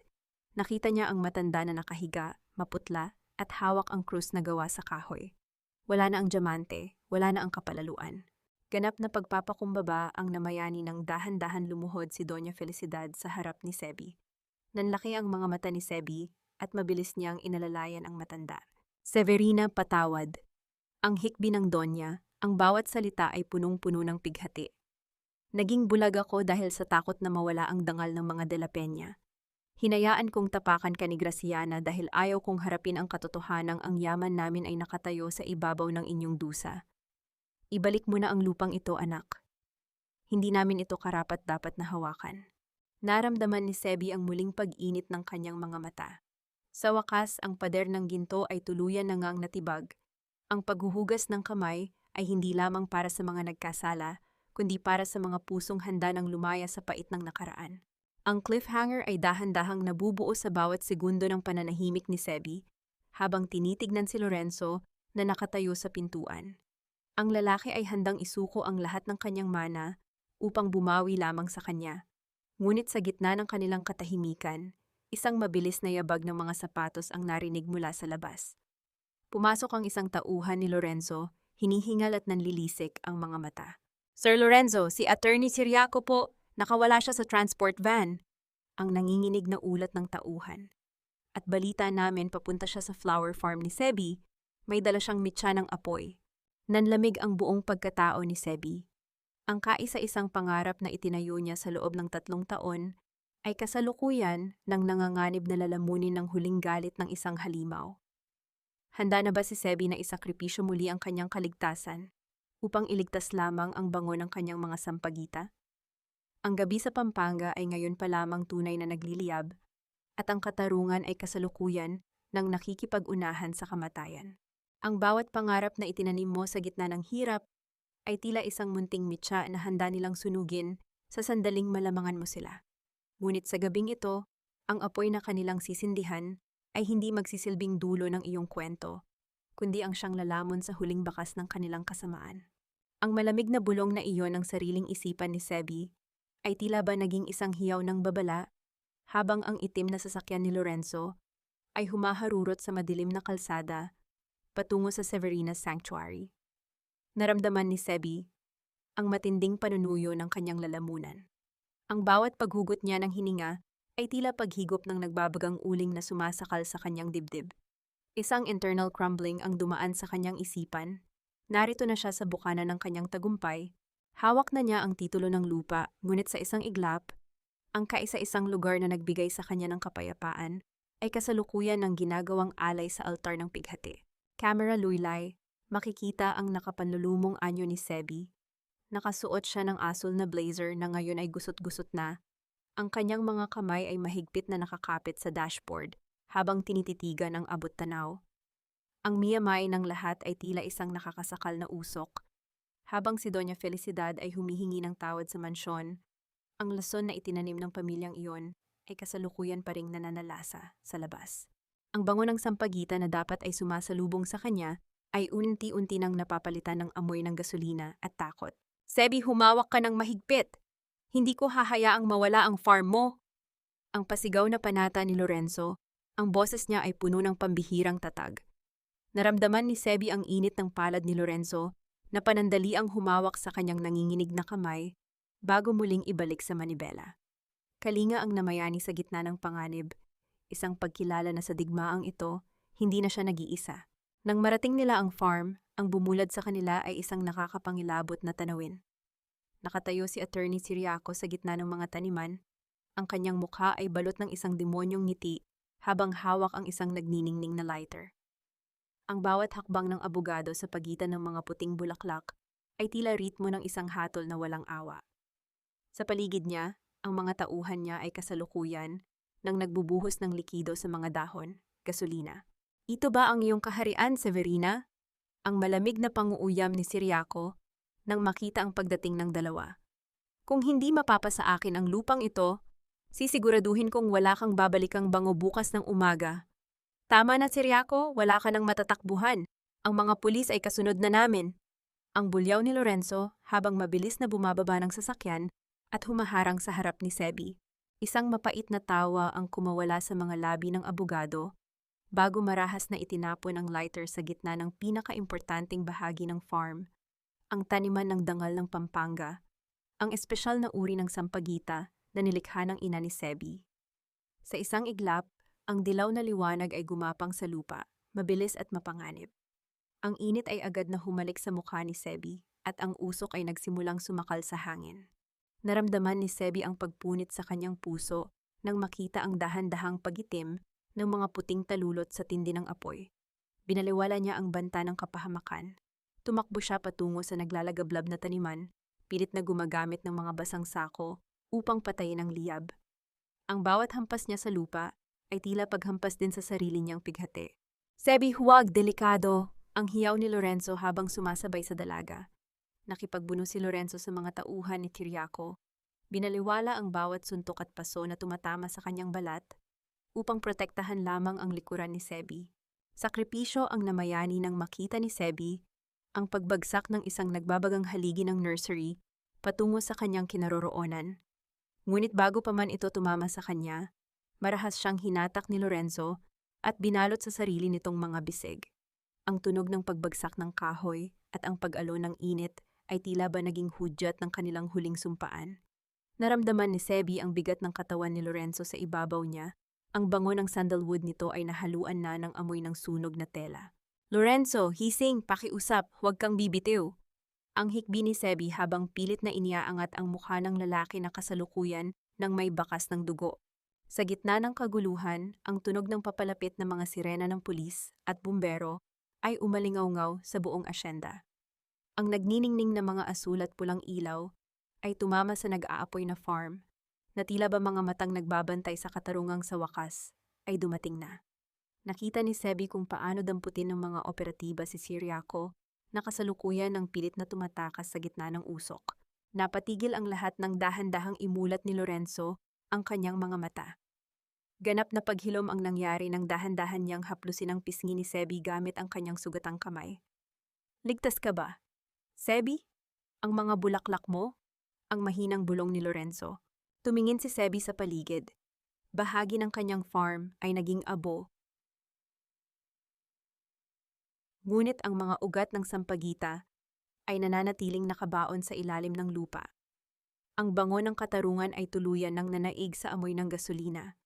S1: Nakita niya ang matanda na nakahiga, maputla, at hawak ang krus na gawa sa kahoy. Wala na ang diamante, wala na ang kapalaluan. Ganap na pagpapakumbaba ang namayani ng dahan-dahan lumuhod si Doña Felicidad sa harap ni Sebi. Nanlaki ang mga mata ni Sebi at mabilis niyang inalalayan ang matanda. "Severina, patawad." Ang hikbi ng Donya, ang bawat salita ay punong-puno ng pighati. "Naging bulag ako dahil sa takot na mawala ang dangal ng mga de la Peña. Hinayaan kong tapakan ka ni Graciana dahil ayaw kong harapin ang katotohanang ang yaman namin ay nakatayo sa ibabaw ng inyong dusa. Ibalik mo na ang lupang ito, anak. Hindi namin ito karapat-dapat na hawakan." Naramdaman ni Sebi ang muling pag-init ng kanyang mga mata. Sa wakas, ang pader ng ginto ay tuluyan na ngang natibag. Ang paghuhugas ng kamay ay hindi lamang para sa mga nagkasala, kundi para sa mga pusong handa ng lumaya sa pait ng nakaraan. Ang cliffhanger ay dahan-dahang nabubuo sa bawat segundo ng pananahimik ni Sebi, habang tinitignan si Lorenzo na nakatayo sa pintuan. Ang lalaki ay handang isuko ang lahat ng kanyang mana upang bumawi lamang sa kanya. Ngunit sa gitna ng kanilang katahimikan, isang mabilis na yabag ng mga sapatos ang narinig mula sa labas. Pumasok ang isang tauhan ni Lorenzo, hinihingal at nanlilisik ang mga mata. "Sir Lorenzo, si Attorney Ciriaco po, nakawala siya sa transport van." Ang nanginginig na ulat ng tauhan. at balita namin papunta siya sa flower farm ni Sebi, may dala siyang mitya ng apoy. Nanlamig ang buong pagkatao ni Sebi. Ang kaisa-isang pangarap na itinayo niya sa loob ng 3 taon ay kasalukuyan ng nanganganib na lalamunin ng huling galit ng isang halimaw. Handa na ba si Sebi na isakripisyo muli ang kanyang kaligtasan upang iligtas lamang ang bango ng kanyang mga sampagita? Ang gabi sa Pampanga ay ngayon pa lamang tunay na nagliliyab at ang katarungan ay kasalukuyan ng nakikipag-unahan sa kamatayan. Ang bawat pangarap na itinanim mo sa gitna ng hirap ay tila isang munting mitya na handa nilang sunugin sa sandaling malamangan mo sila. Ngunit sa gabing ito, ang apoy na kanilang sisindihan ay hindi magsisilbing dulo ng iyong kwento, kundi ang siyang lalamon sa huling bakas ng kanilang kasamaan. Ang malamig na bulong na iyon ng sariling isipan ni Sebi ay tila ba naging isang hiyaw ng babala habang ang itim na sasakyan ni Lorenzo ay humaharurot sa madilim na kalsada patungo sa Severina's Sanctuary. Naramdaman ni Sebi ang matinding panunuyo ng kanyang lalamunan. Ang bawat paghugot niya ng hininga ay tila paghigop ng nagbabagang uling na sumasakal sa kanyang dibdib. Isang internal crumbling ang dumaan sa kanyang isipan. Narito na siya sa bukana ng kanyang tagumpay. Hawak na niya ang titulo ng lupa, ngunit sa isang iglap, ang kaisa-isang lugar na nagbigay sa kanya ng kapayapaan ay kasalukuyan ng ginagawang alay sa altar ng pighati. Camera luylay, makikita ang nakapanlulumong anyo ni Sebi. Nakasuot siya ng asul na blazer na ngayon ay gusot-gusot na. Ang kanyang mga kamay ay mahigpit na nakakapit sa dashboard habang tinititigan ang abot tanaw. Ang miyamay ng lahat ay tila isang nakakasakal na usok. Habang si Doña Felicidad ay humihingi ng tawad sa mansyon, ang lason na itinanim ng pamilyang iyon ay kasalukuyan pa ring nananalasa sa labas. Ang bango ng sampagita na dapat ay sumasalubong sa kanya ay unti-unti nang napapalitan ng amoy ng gasolina at takot. Sebi, humawak ka ng mahigpit! Hindi ko hahayaang mawala ang farm mo! Ang pasigaw na panata ni Lorenzo, ang boses niya ay puno ng pambihirang tatag. Naramdaman ni Sebi ang init ng palad ni Lorenzo na panandali ang humawak sa kanyang nanginginig na kamay bago muling ibalik sa manibela. Kalinga ang namayani sa gitna ng panganib, isang pagkilala na sa digmaang ito, hindi na siya nag-iisa. Nang marating nila ang farm, ang bumulad sa kanila ay isang nakakapangilabot na tanawin. Nakatayo si Attorney Ciriaco sa gitna ng mga taniman. Ang kanyang mukha ay balot ng isang demonyong ngiti habang hawak ang isang nagniningning na lighter. Ang bawat hakbang ng abogado sa pagitan ng mga puting bulaklak ay tila ritmo ng isang hatol na walang awa. Sa paligid niya, ang mga tauhan niya ay kasalukuyan nang nagbubuhos ng likido sa mga dahon, gasolina. Ito ba ang iyong kaharian, Severina? Ang malamig na panguuyam ni Ciriaco nang makita ang pagdating ng dalawa. Kung hindi mapapasa akin ang lupang ito, sisiguraduhin kong wala kang babalikang bango bukas ng umaga. Tama na, Ciriaco, wala ka nang matatakbuhan. Ang mga pulis ay kasunod na namin. Ang bulyaw ni Lorenzo habang mabilis na bumababa ng sasakyan at humaharang sa harap ni Sebi. Isang mapait na tawa ang kumawala sa mga labi ng abogado bago marahas na itinapon ang lighter sa gitna ng pinakaimportanteng bahagi ng farm, ang taniman ng dangal ng Pampanga, ang espesyal na uri ng sampagita na nilikha ng ina ni Sebi. Sa isang iglap, ang dilaw na liwanag ay gumapang sa lupa, mabilis at mapanganib. Ang init ay agad na humalik sa mukha ni Sebi at ang usok ay nagsimulang sumakal sa hangin. Naramdaman ni Sebi ang pagpunit sa kanyang puso nang makita ang dahan-dahang pagitim ng mga puting talulot sa tindi ng apoy. Binaliwala niya ang banta ng kapahamakan. Tumakbo siya patungo sa naglalagablab na taniman, pilit na gumagamit ng mga basang sako upang patayin ang liyab. Ang bawat hampas niya sa lupa ay tila paghampas din sa sarili niyang pighati. Sebi, huwag, delikado! Ang hiyaw ni Lorenzo habang sumasabay sa dalaga. Nakipagbuno si Lorenzo sa mga tauhan ni Ciriaco. Binaliwala ang bawat suntok at paso na tumatama sa kanyang balat upang protektahan lamang ang likuran ni Sebi. Sakripisyo ang namayani nang makita ni Sebi ang pagbagsak ng isang nagbabagang haligi ng nursery patungo sa kanyang kinaroroonan. Ngunit bago pa man ito tumama sa kanya, marahas siyang hinatak ni Lorenzo at binalot sa sarili nitong mga bisig. Ang tunog ng pagbagsak ng kahoy at ang pag-alon ng init ay tila ba naging hudyat ng kanilang huling sumpaan. Naramdaman ni Sebi ang bigat ng katawan ni Lorenzo sa ibabaw niya, Ang bango ng sandalwood nito ay nahaluan na ng amoy ng sunog na tela. Lorenzo, hising, pakiusap, huwag kang bibitiw. Ang hikbi ni Sebi habang pilit na iniaangat ang mukha ng lalaki na kasalukuyan ng may bakas ng dugo. Sa gitna ng kaguluhan, ang tunog ng papalapit na mga sirena ng pulis at bumbero ay umalingaw-ngaw sa buong asyenda. Ang nagniningning na mga asul at pulang ilaw ay tumama sa nag-aapoy na farm na tila ba mga matang nagbabantay sa katarungang sa wakas ay dumating na. Nakita ni Sebi kung paano damputin ng mga operatiba si Ciriaco na kasalukuyan ng pilit na tumatakas sa gitna ng usok. Napatigil ang lahat ng dahan-dahang imulat ni Lorenzo ang kanyang mga mata. Ganap na paghilom ang nangyari nang dahan-dahan niyang haplusin ang pisngi ni Sebi gamit ang kanyang sugatang kamay. Ligtas ka ba? Sebi? Ang mga bulaklak mo? Ang mahinang bulong ni Lorenzo. Tumingin si Sebi sa paligid. Bahagi ng kanyang farm ay naging abo. Ngunit ang mga ugat ng sampagita ay nananatiling nakabaon sa ilalim ng lupa. Ang bango ng katarungan ay tuluyan ng nanaig sa amoy ng gasolina.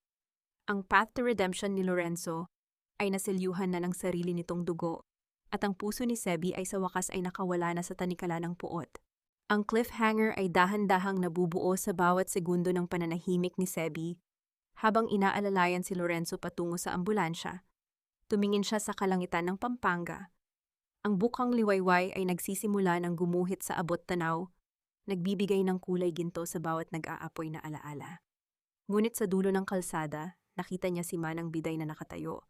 S1: Ang path to redemption ni Lorenzo ay nasilyuhan na ng sarili nitong dugo, at ang puso ni Sebi ay sa wakas ay nakawala na sa tanikala ng puot. Ang cliffhanger ay dahan-dahang nabubuo sa bawat segundo ng pananahimik ni Sebi habang inaalalayan si Lorenzo patungo sa ambulansya. Tumingin siya sa kalangitan ng Pampanga. Ang bukang liwayway ay nagsisimula ng gumuhit sa abot tanaw, nagbibigay ng kulay ginto sa bawat nag-aapoy na alaala. Ngunit sa dulo ng kalsada, nakita niya si Manang Biday na nakatayo.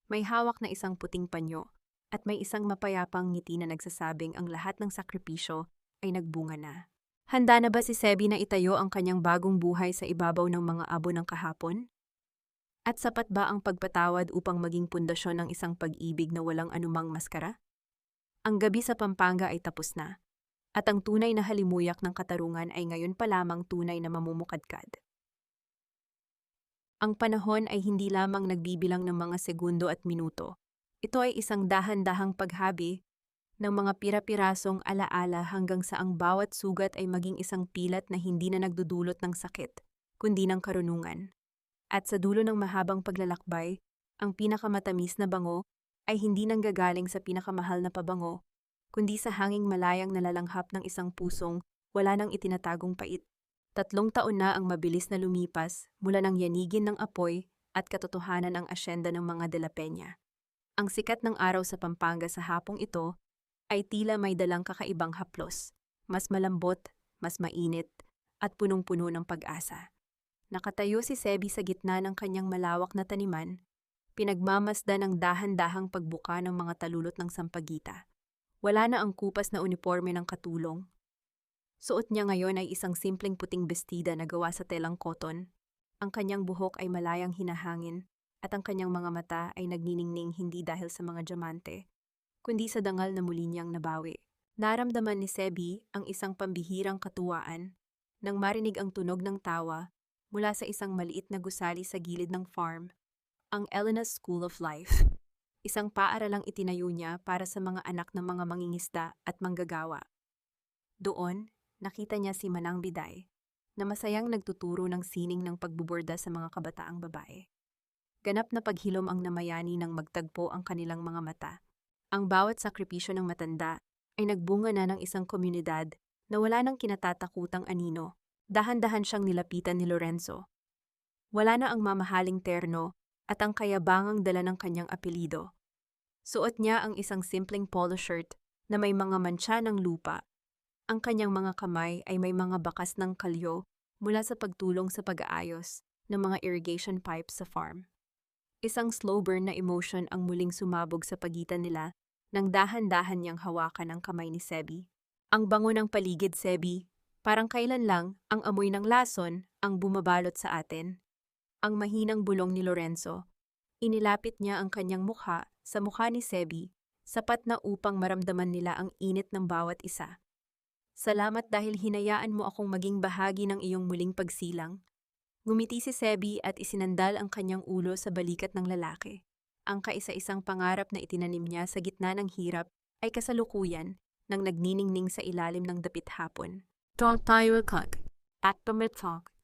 S1: May hawak na isang puting panyo at may isang mapayapang ngiti na nagsasabing ang lahat ng sakripisyo ay nagbunga na. Handa na ba si Sebi na itayo ang kanyang bagong buhay sa ibabaw ng mga abo ng kahapon? At sapat ba ang pagpatawad upang maging pundasyon ng isang pag-ibig na walang anumang maskara? Ang gabi sa Pampanga ay tapos na, at ang tunay na halimuyak ng katarungan ay ngayon pa lamang tunay na mamumukadkad. Ang panahon ay hindi lamang nagbibilang ng mga segundo at minuto. Ito ay isang dahan-dahang paghabi ng mga pira-pirasong alaala hanggang sa ang bawat sugat ay maging isang pilat na hindi na nagdudulot ng sakit, kundi ng karunungan. At sa dulo ng mahabang paglalakbay, ang pinakamatamis na bango ay hindi nanggagaling sa pinakamahal na pabango, kundi sa hanging malayang nalalanghap ng isang pusong wala nang itinatagong pait. 3 taon na ang mabilis na lumipas mula ng yanigin ng apoy at katotohanan ng asyenda ng mga De La Peña. Ang sikat ng araw sa Pampanga sa hapong ito ay tila may dalang kakaibang haplos, mas malambot, mas mainit, at punong-puno ng pag-asa. Nakatayo si Sebi sa gitna ng kanyang malawak na taniman, pinagmamasdan ang dahan-dahang pagbuka ng mga talulot ng sampagita. Wala na ang kupas na uniforme ng katulong. Suot niya ngayon ay isang simpleng puting bestida na gawa sa telang koton. Ang kanyang buhok ay malayang hinahangin, at ang kanyang mga mata ay nagniningning hindi dahil sa mga diamante, kundi sa dangal na muli niyang nabawi. Naramdaman ni Sebi ang isang pambihirang katuwaan nang marinig ang tunog ng tawa mula sa isang maliit na gusali sa gilid ng farm, ang Elena's School of Life. Isang paaralang itinayo niya para sa mga anak ng mga mangingisda at manggagawa. Doon, nakita niya si Manang Biday, na masayang nagtuturo ng sining ng pagbuborda sa mga kabataang babae. Ganap na paghilom ang namayani nang magtagpo ang kanilang mga mata. Ang bawat sakripisyo ng matanda ay nagbunga na ng isang komunidad na wala nang kinatatakutang anino. Dahan-dahan siyang nilapitan ni Lorenzo. Wala na ang mamahaling terno at ang kayabangang dala ng kanyang apelido. Suot niya ang isang simpleng polo shirt na may mga mantsa ng lupa. Ang kanyang mga kamay ay may mga bakas ng kalyo mula sa pagtulong sa pag-aayos ng mga irrigation pipes sa farm. Isang slow burn na emotion ang muling sumabog sa pagitan nila nang dahan-dahan niyang hawakan ang kamay ni Sebi. Ang bango ng paligid, Sebi, parang kailan lang ang amoy ng lason ang bumabalot sa atin. Ang mahinang bulong ni Lorenzo. Inilapit niya ang kanyang mukha sa mukha ni Sebi, sapat na upang maramdaman nila ang init ng bawat isa. Salamat dahil hinayaan mo akong maging bahagi ng iyong muling pagsilang. Ngumiti si Sebi at isinandal ang kanyang ulo sa balikat ng lalaki. Ang kaisa-isang pangarap na itinanim niya sa gitna ng hirap ay kasalukuyan nang nagniningning sa ilalim ng dapit hapon. Talk tayo kag. At talk.